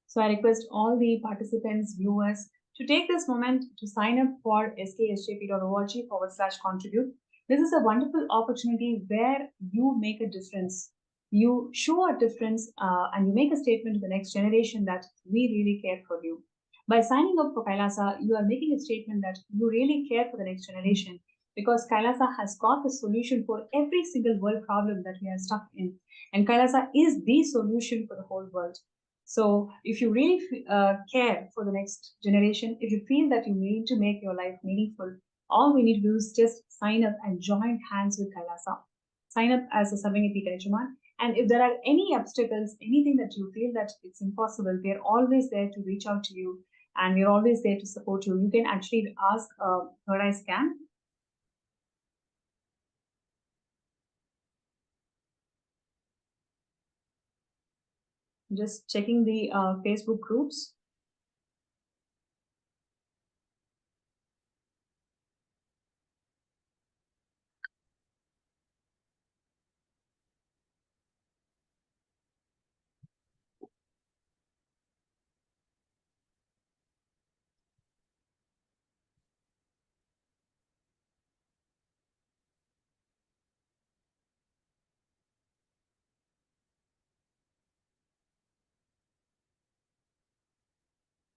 So I request all the participants, viewers, to take this moment to sign up for sksjp.org/contribute. This is a wonderful opportunity where you make a difference. You show a difference and you make a statement to the next generation that we really care for you. By signing up for KAILASA, you are making a statement that you really care for the next generation, because KAILASA has got the solution for every single world problem that we are stuck in. And KAILASA is the solution for the whole world. So if you really care for the next generation, if you feel that you need to make your life meaningful, all we need to do is just sign up and join hands with KAILASA. Sign up as a Sarvangati Tejaman. And if there are any obstacles, anything that you feel that it's impossible, we are always there to reach out to you, and we're always there to support you. You can actually ask Third Eye Scan. Just checking the Facebook groups.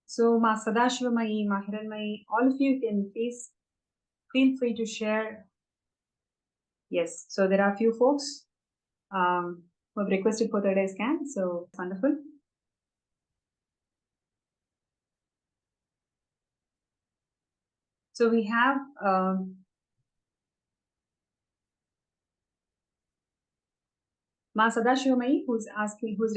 So, Ma Sadashivamai, Ma Hiranmai, all of you can please feel free to share. Yes, so there are a few folks who have requested for Third Eye Scan, so wonderful. So we have Ma Sadashivamai, who's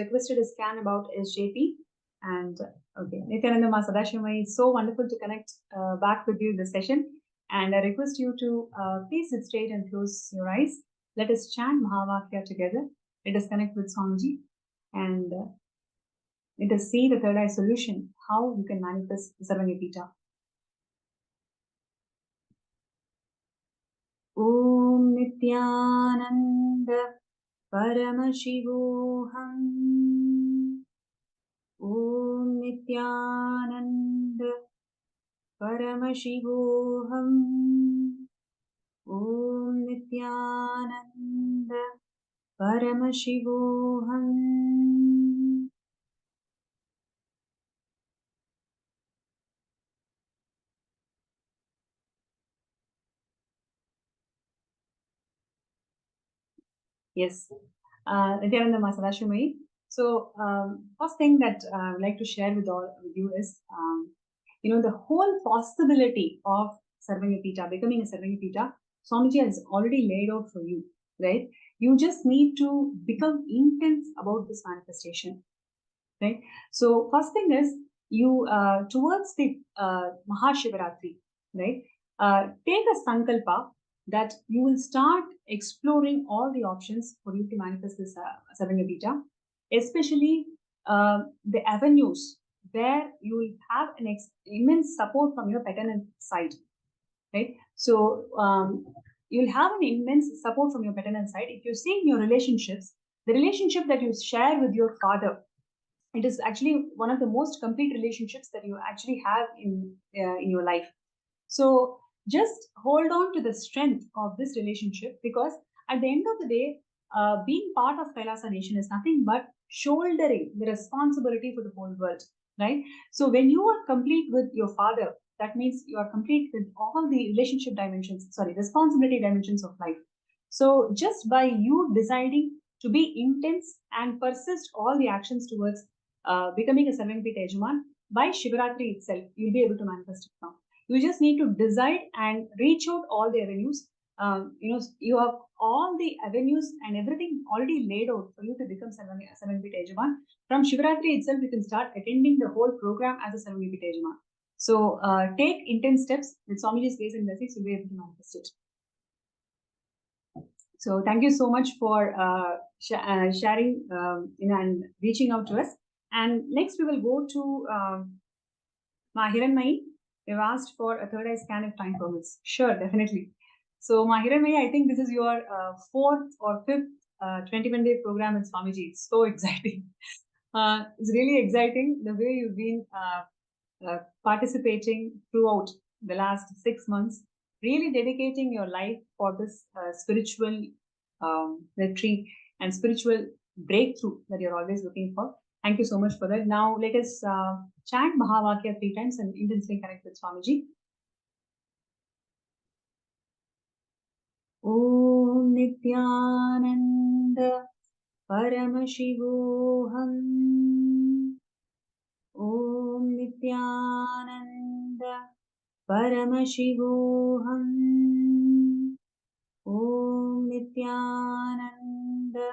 requested a scan about SJP. And okay, Nithyananda, Ma Sadashivamai, it's so wonderful to connect back with you in this session. And I request you to please sit straight and close your eyes. Let us chant Mahavakya together. Let us connect with Swamiji. And let us see the Third Eye solution, how you can manifest Sarvangapita. Om Nithyananda Paramashivam. Om Nithyananda Paramashivam. Om Nithyananda Paramashivam. Yes, Nithyananda Sadashivamai. So, first thing that I would like to share with you is, the whole possibility of Sarvangapita, becoming a Sarvangapita, Swamiji has already laid out for you, right? You just need to become intense about this manifestation, right? So, first thing is, you towards the Mahashivaratri, right? Take a sankalpa that you will start exploring all the options for you to manifest this Sarvangapita, especially the avenues where you will have an immense support from your paternal side, right? So you'll have an immense support from your paternal side. If you're seeing your relationships, the relationship that you share with your father, it is actually one of the most complete relationships that you actually have in your life. So just hold on to the strength of this relationship, because at the end of the day, being part of Kailasa Nation is nothing but shouldering the responsibility for the whole world, right? So when you are complete with your father, that means you are complete with all the relationship dimensions, sorry, responsibility dimensions of life. So just by you deciding to be intense and persist all the actions towards becoming a Sarvangapita Yajaman, by Shivaratri itself, you'll be able to manifest it now. You just need to decide and reach out all the avenues. You have all the avenues and everything already laid out for you to become Sarvangapita Yajaman. From Shivaratri itself, you can start attending the whole program as a Sarvangapita Yajaman. So take intense steps with Swamiji's grace and blessings, you'll be able to manifest it. So thank you so much for sharing and reaching out to us. And next we will go to Mahiranmai. They've asked for a third eye scan if time permits. Sure, definitely. So Mahiranmai, I think this is your fourth or fifth 21-day program in Swamiji. It's so exciting. It's really exciting the way you've been participating throughout the last 6 months, really dedicating your life for this spiritual retreat and spiritual breakthrough that you're always looking for. Thank you so much for that. Now let us chant Mahavakya 3 times and intensely connect with Swamiji. Om Nithyananda Paramashivam. Om Nithyananda Paramashivam. Om Nithyananda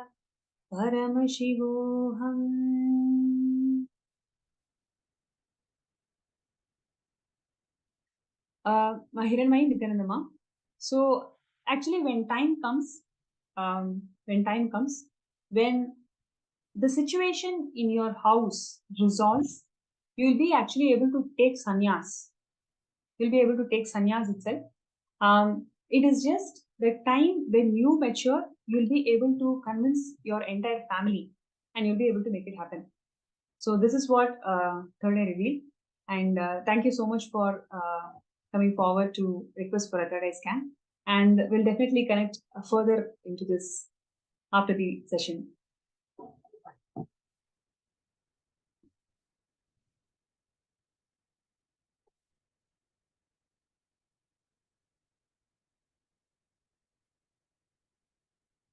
Paramashivam. Mahiranmai Nithyanandama. So actually when time comes, when the situation in your house resolves, you'll be actually able to take sannyas. You'll be able to take sannyas itself. It is just the time when you mature, you'll be able to convince your entire family and you'll be able to make it happen. So this is what Third Eye revealed. And thank you so much for coming forward to request for a third eye scan. And we'll definitely connect further into this after the session.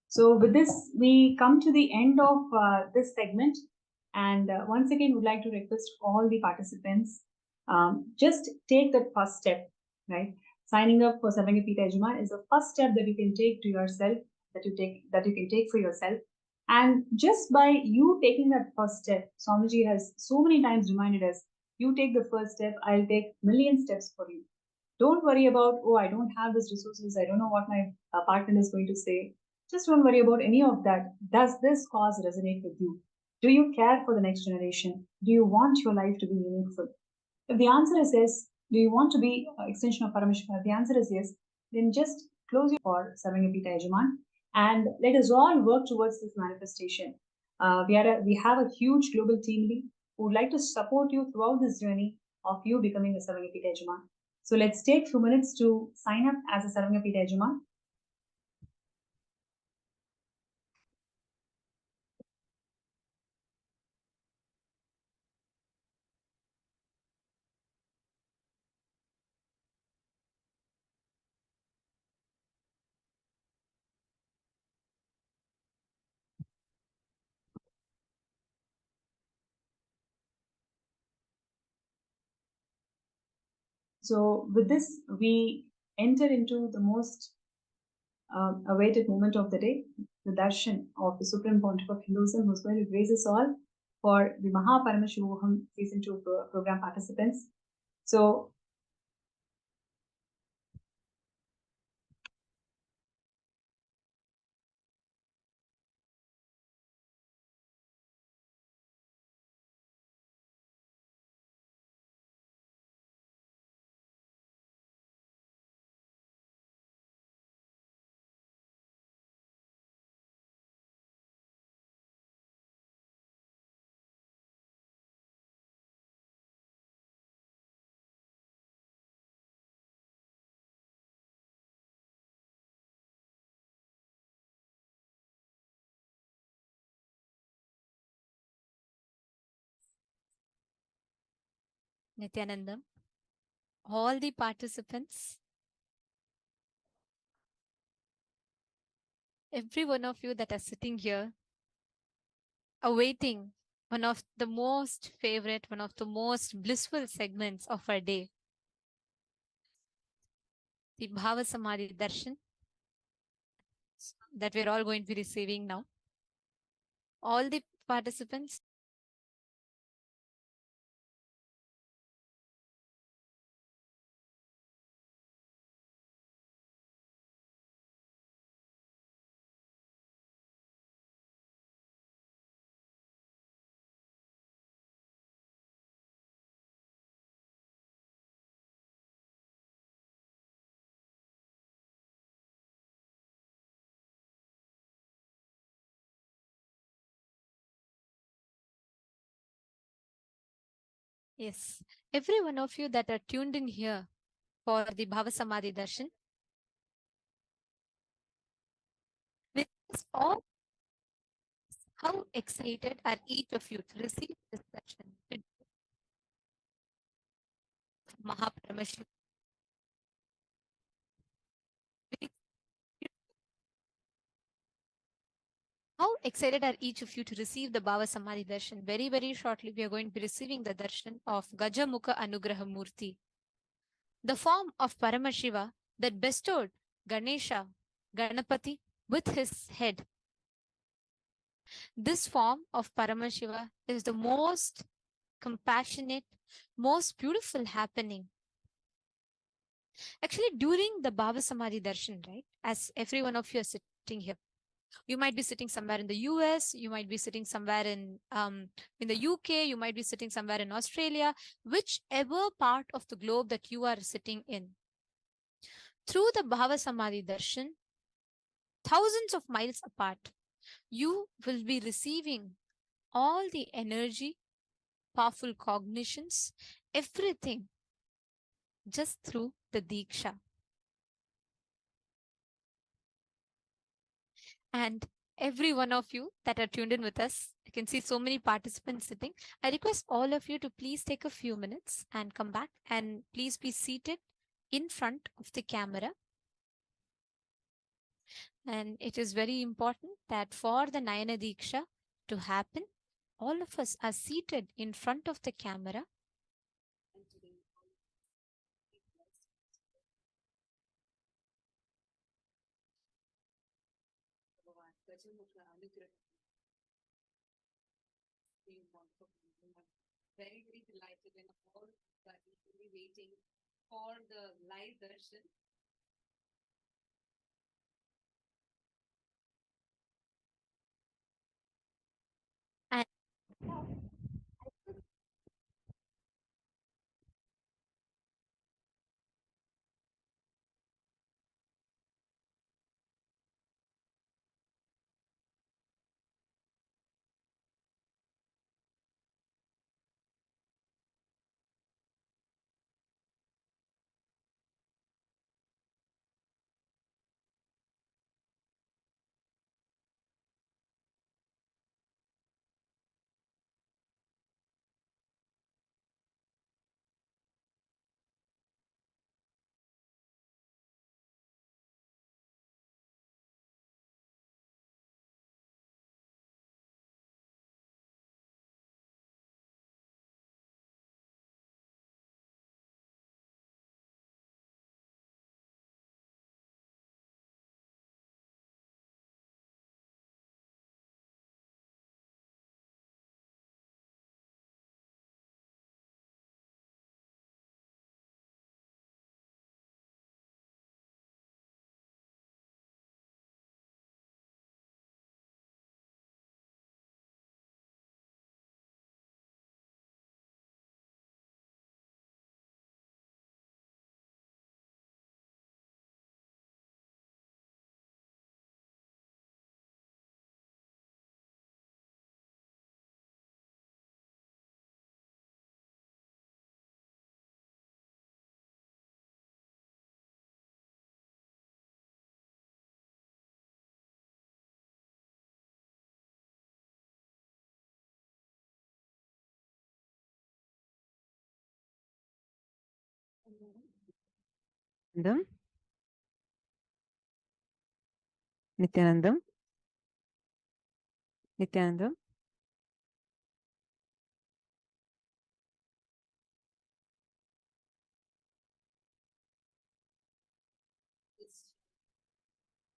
So with this, we come to the end of this segment. And once again, would like to request all the participants, just take that first step, right? Signing up for Sarvangapita Yajaman is the first step that you can take to yourself, that you can take for yourself. And just by you taking that first step, Swamiji has so many times reminded us, you take the first step, I'll take million steps for you. Don't worry about, oh, I don't have these resources, I don't know what my partner is going to say. Just don't worry about any of that. Does this cause resonate with you? Do you care for the next generation? Do you want your life to be meaningful? If the answer is yes, do you want to be an extension of Paramashivam? If the answer is yes, then just close your for Sarvangapita Yajaman and let us all work towards this manifestation. We have a huge global team lead who would like to support you throughout this journey of you becoming a Sarvangapita Yajaman. So let's take a few minutes to sign up as a Sarvangapita Yajaman. So with this, we enter into the most awaited moment of the day, the darshan of the Supreme Pontiff of Hinduism, who's going to grace us all for the Paramashivam Season 2 program participants. So Nithyananda, all the participants, every one of you that are sitting here, awaiting one of the most favorite, one of the most blissful segments of our day, the Bhava Samadhi Darshan that we're all going to be receiving now. All the participants, yes, every one of you that are tuned in here for the Bhava Samadhi Darshan, with us all, how excited are each of you to receive this darshan? Mahaparamashivam. How excited are each of you to receive the Bhava Samadhi Darshan? Very, very shortly, we are going to be receiving the darshan of Gajamukha Anugraha Murti, the form of Paramashiva that bestowed Ganesha, Ganapati, with his head. This form of Paramashiva is the most compassionate, most beautiful happening. Actually, during the Bhava Samadhi Darshan, right, as every one of you are sitting here, you might be sitting somewhere in the US, you might be sitting somewhere in the UK, you might be sitting somewhere in Australia, whichever part of the globe that you are sitting in. Through the Bhava Samadhi Darshan, thousands of miles apart, you will be receiving all the energy, powerful cognitions, everything just through the Diksha. And every one of you that are tuned in with us, I can see so many participants sitting. I request all of you to please take a few minutes and come back and please be seated in front of the camera. And it is very important that for the Nayana Diksha to happen, all of us are seated in front of the camera. Very, very delighted and all that will be waiting for the live darshan. And Nityanandam? Nithyanandam? Nithyanandam?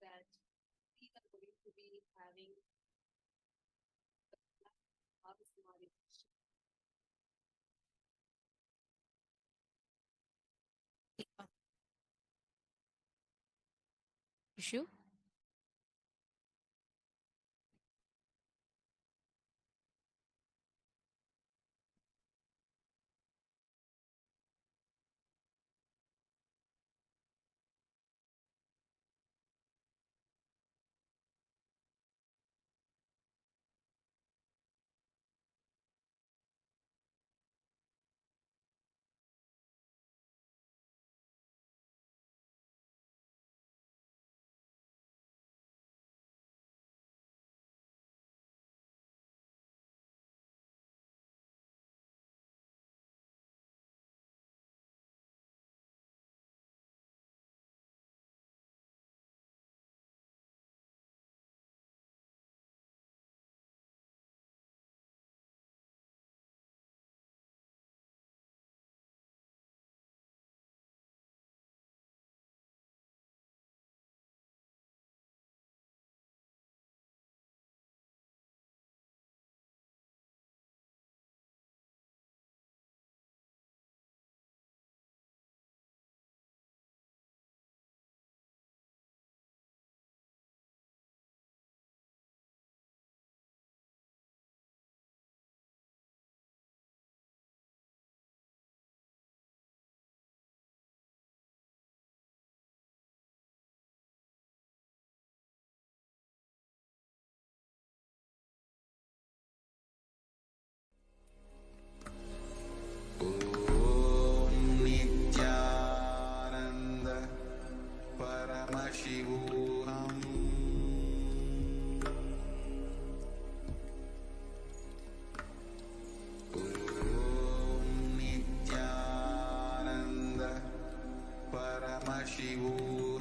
That we are going to be having Paramashivam. Issue. ॐ नित्यानन्द परमशिवोऽहम् ॐ नित्यानन्द परमशिवोऽहम्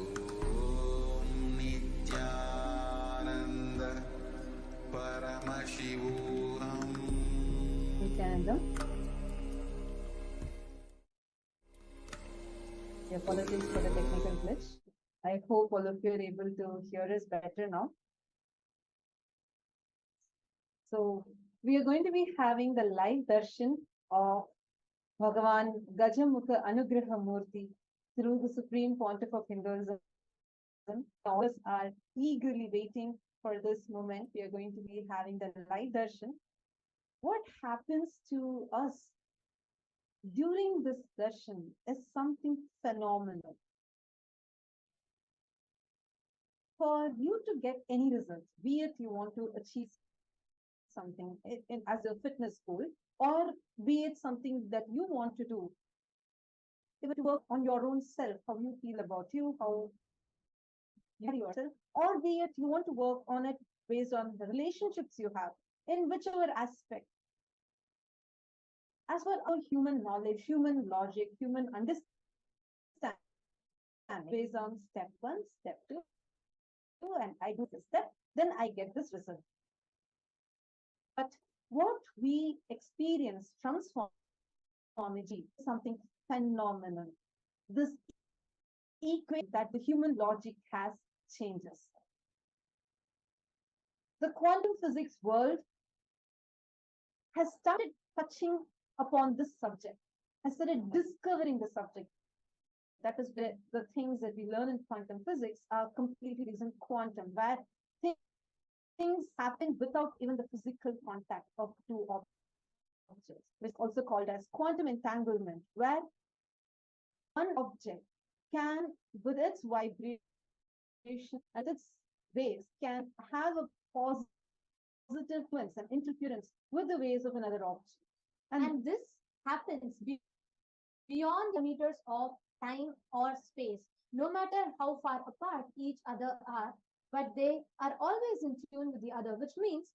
ॐ नित्यानन्द परमशिवोऽहम् Nithyanandam? Apologies for the technical glitch. I hope all of you are able to hear us better now. So we are going to be having the live darshan of Bhagavan Gajamukha Anugraha Murti through the Supreme Pontiff of Hinduism. All of us are eagerly waiting for this moment. We are going to be having the live darshan. What happens to us during this darshan is something phenomenal. For you to get any results, be it you want to achieve something as a fitness goal, or be it something that you want to do, even to work on your own self, how you feel about you, how you carry yourself, or be it you want to work on it based on the relationships you have, in whichever aspect. As for our human knowledge, human logic, human understanding, based on step 1, step 2, and I do this step, then I get this result. But what we experience from Swamiji is something phenomenal. This equation that the human logic has changes. The quantum physics world has started touching upon this subject, has started discovering the subject. That is where the things that we learn in quantum physics are completely based on quantum, where things happen without even the physical contact of two objects, which is also called as quantum entanglement, where one object can, with its vibration and its waves, can have a positive influence and interference with the waves of another object. And this happens beyond the meters of time or space, no matter how far apart each other are, but they are always in tune with the other, which means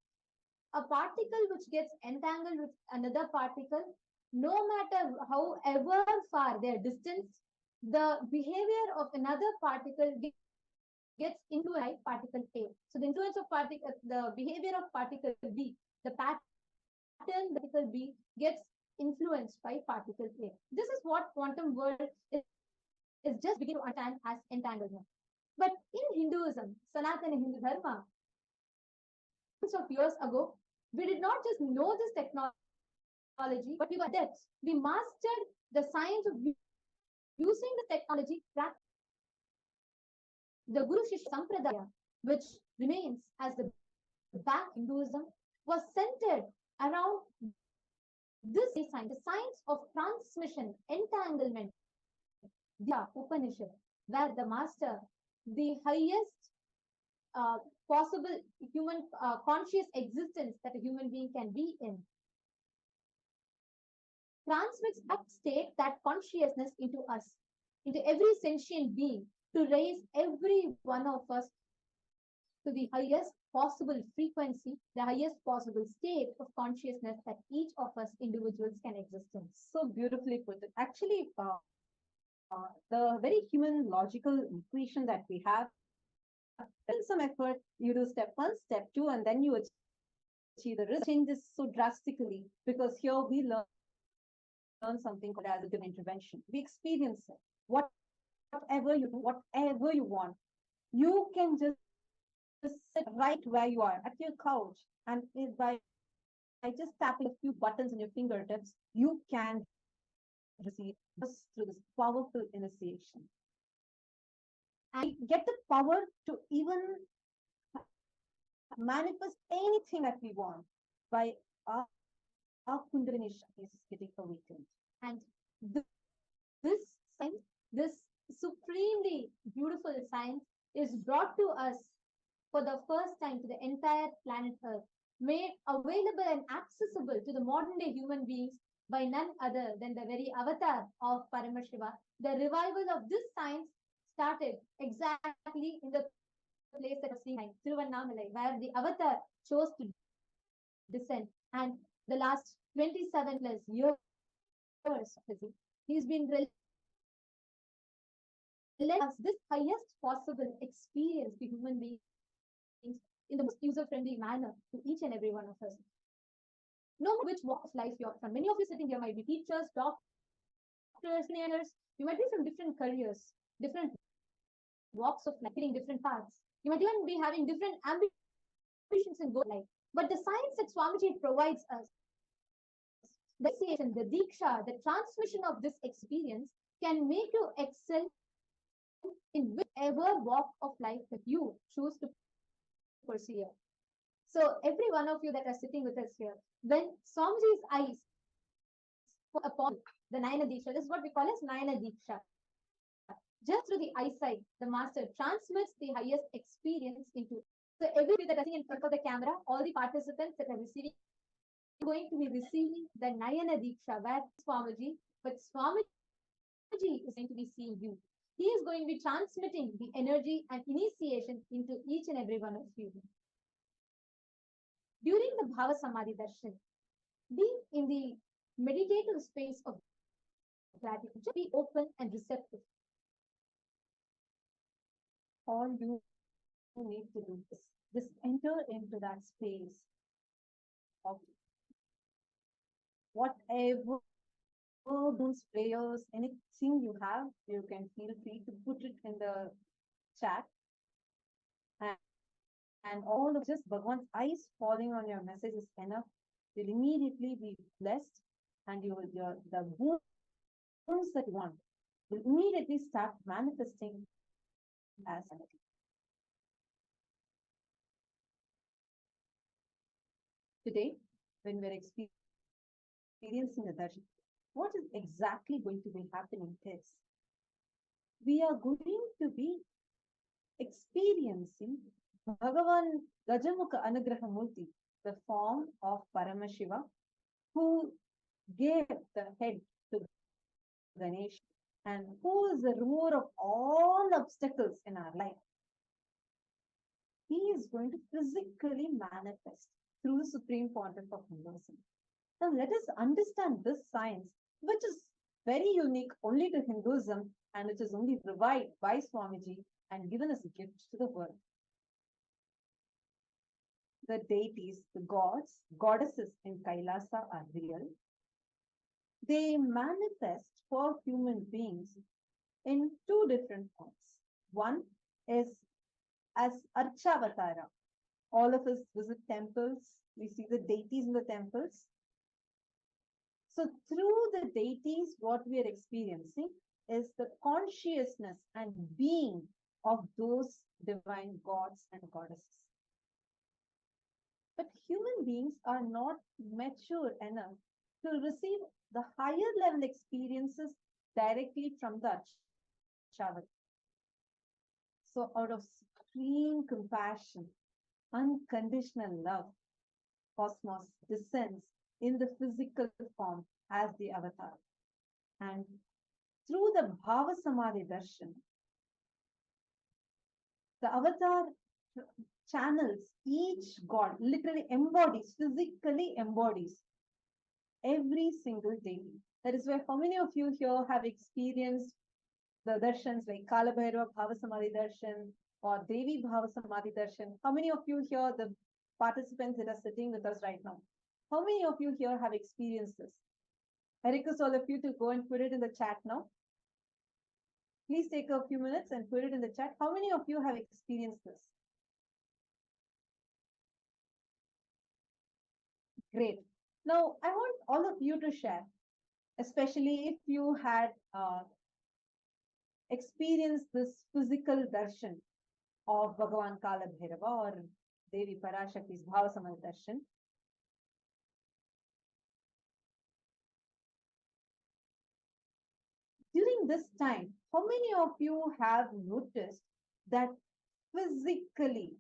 a particle which gets entangled with another particle, no matter however far their distance, the behavior of another particle gets into a particle A. So the influence of particle, the behavior of particle B, the pattern particle B gets influenced by particle A. This is what quantum world is just beginning to understand as entanglement. But in Hinduism, Sanatana Hindu Dharma, hundreds of years ago, we did not just know this technology, but we were adepts. We mastered the science of using the technology. The Guru Shishya Sampradaya, which remains as the back Hinduism, was centered around this science, the science of transmission, entanglement, the Upanishad, where the master, the highest possible human conscious existence that a human being can be in, transmits that state, that consciousness into us, into every sentient being, to raise every one of us to the highest possible frequency, the highest possible state of consciousness that each of us individuals can exist in. So beautifully put. Actually, the very human logical equation that we have, in some effort, you do step 1, step 2, and then you achieve the result. Changes so drastically because here we learn something called as a divine intervention. We experience it. Whatever you do, whatever you want, you can just sit right where you are at your couch, and by just tapping a few buttons on your fingertips, you can receive this through this powerful initiation. And get the power to even manifest anything that we want by our Kundalini Shakti is getting awakened. And this science, this supremely beautiful science, is brought to us for the first time to the entire planet Earth, made available and accessible to the modern day human beings by none other than the very avatar of Paramashiva. The revival of this science started exactly in the place that was seen, Tiruvannamalai, where the avatar chose to descend. And the last 27 plus years, he's been let us this highest possible experience to human beings in the most user-friendly manner to each and every one of us. No matter which walk of life you're from. Many of you sitting here might be teachers, doctors, engineers. You might be from different careers, different walks of life, hitting different paths. You might even be having different ambitions and goals in life. But the science that Swamiji provides us, the initiation, the diksha, the transmission of this experience can make you excel in whichever walk of life that you choose to pursue. So every one of you that are sitting with us here, when Swamiji's eyes upon the Nayana Diksha, this is what we call as Nayana Diksha. Just through the eyesight, the master transmits the highest experience into. So everybody that are sitting in front of the camera, all the participants that are receiving, going to be receiving the Nayana Diksha, where Swamiji, but Swamiji is going to be seeing you. He is going to be transmitting the energy and initiation into each and every one of you. During the Bhava Samadhi Darshan, be in the meditative space of gratitude. Just be open and receptive. All you need to do is just enter into that space of whatever those prayers, anything you have, you can feel free to put it in the chat. And all of just Bhagwan's eyes falling on your message is enough. You'll immediately be blessed, and you will the wounds that you want will immediately start manifesting as energy. Today, when we're experiencing the darshan, what is exactly going to be happening is we are going to be experiencing Bhagavan Gajamukha Anugrahamurti, the form of Paramashiva, who gave the head to Ganesh and who is the remover of all obstacles in our life. He is going to physically manifest through the Supreme Pontiff of Hinduism. Now let us understand this science, which is very unique only to Hinduism and which is only revived by Swamiji and given as a gift to the world. The deities, the gods, goddesses in Kailasa are real. They manifest for human beings in two different forms. One is as Archavatara. All of us visit temples. We see the deities in the temples. So through the deities, what we are experiencing is the consciousness and being of those divine gods and goddesses. But human beings are not mature enough to receive the higher level experiences directly from the Archavatara. So out of supreme compassion, unconditional love, Cosmos descends in the physical form as the avatar. And through the Bhava Samadhi Darshan, the avatar channels each god, literally embodies, physically embodies every single deity. That is why how many of you here have experienced the darshans like Kalabhairava Bhava Samadhi Darshan or Devi Bhava Samadhi Darshan? How many of you here, the participants that are sitting with us right now, how many of you here have experienced this? I request all of you to go and put it in the chat now. Please take a few minutes and put it in the chat. How many of you have experienced this? Great. Now, I want all of you to share, especially if you had experienced this physical darshan of Bhagavan Kalabhairava or Devi Parashakti's Bhava Samadhi Darshan. During this time, how many of you have noticed that physically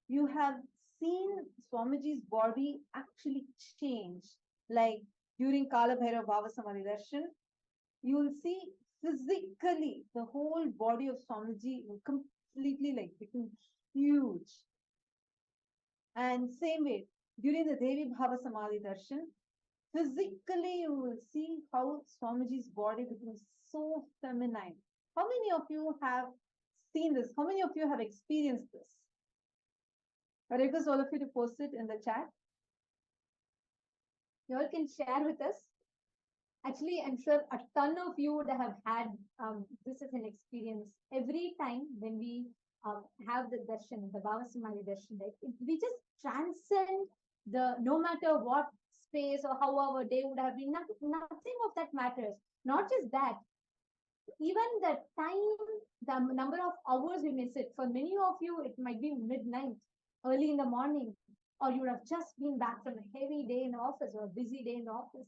you have seen Swamiji's body actually change? Like during Kalabhairava Bhava Samadhi Darshan, you will see physically the whole body of Swamiji will completely like become huge. And same way, during the Devi Bhava Samadhi Darshan, physically you will see how Swamiji's body becomes so feminine. How many of you have seen this? How many of you have experienced this? I request all of you to post it in the chat. You all can share with us. Actually, I'm sure a ton of you would have had this as an experience. Every time when we have the darshan, the Bhava Samadhi darshan, right? We just transcend the, no matter what space or how our day would have been, nothing of that matters. Not just that, even the time, the number of hours we may sit. For many of you, it might be midnight, early in the morning, or you would have just been back from a heavy day in the office or a busy day in the office.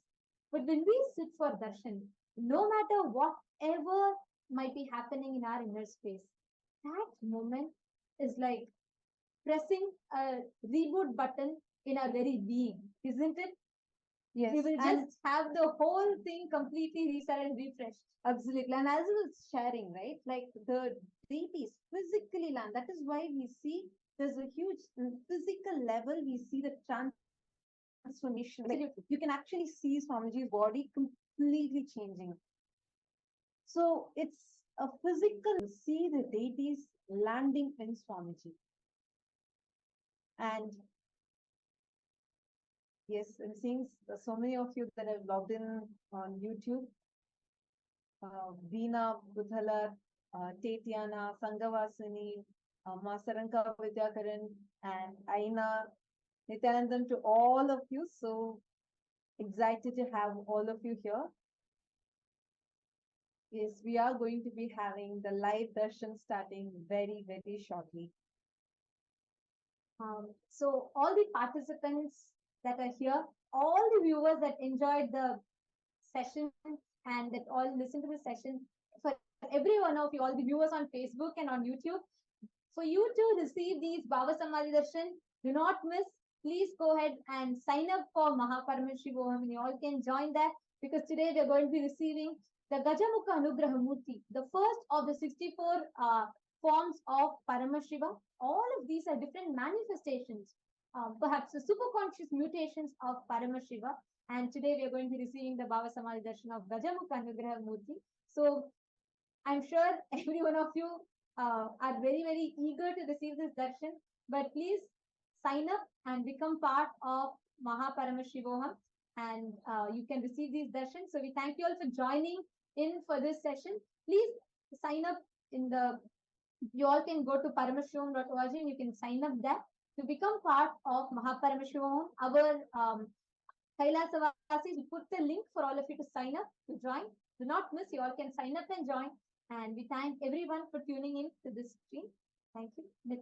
But when we sit for darshan, no matter whatever might be happening in our inner space, that moment is like pressing a reboot button in our very being, isn't it? Yes. We will just have the whole thing completely reset and refreshed. Absolutely. And as I was sharing, right, like the deities physically land. That is why we see there's a huge physical level, we see the transformation. Like you can actually see Swamiji's body completely changing. So it's a physical, see the deities landing in Swamiji. And yes, I'm seeing so many of you that have logged in on YouTube. Veena Budhalar, Tetiana, Sangavasini, Masaranka Vidyakaran, and Aina, Nithyananda, to all of you. So excited to have all of you here. Yes, we are going to be having the live darshan starting very, very shortly. So all the participants that are here, all the viewers that enjoyed the session and that all listen to the session, for every one of you, all the viewers on Facebook and on YouTube, for you to receive these Bhava Samadhi Darshan, do not miss. Please go ahead and sign up for Paramashivam, and you all can join that, because today we are going to be receiving the Gajamukha Anugraha Murti, the first of the 64 forms of Paramashivam. All of these are different manifestations perhaps the superconscious mutations of Paramashiva. And today we are going to be receiving the Bhava Samadhi Darshan of Gajamukha Anugraha Murti. So I'm sure every one of you are very, very eager to receive this darshan, but please sign up and become part of Mahaparamashivoham, and you can receive these darshans. So we thank you all for joining in for this session. Please sign up in the, you all can go to paramashivam.org and you can sign up there to become part of Mahaparamashivoham. Our KAILASA Vasis, we put the link for all of you to sign up, to join. Do not miss, you all can sign up and join. And we thank everyone for tuning in to this stream. Thank you. Nithyananda.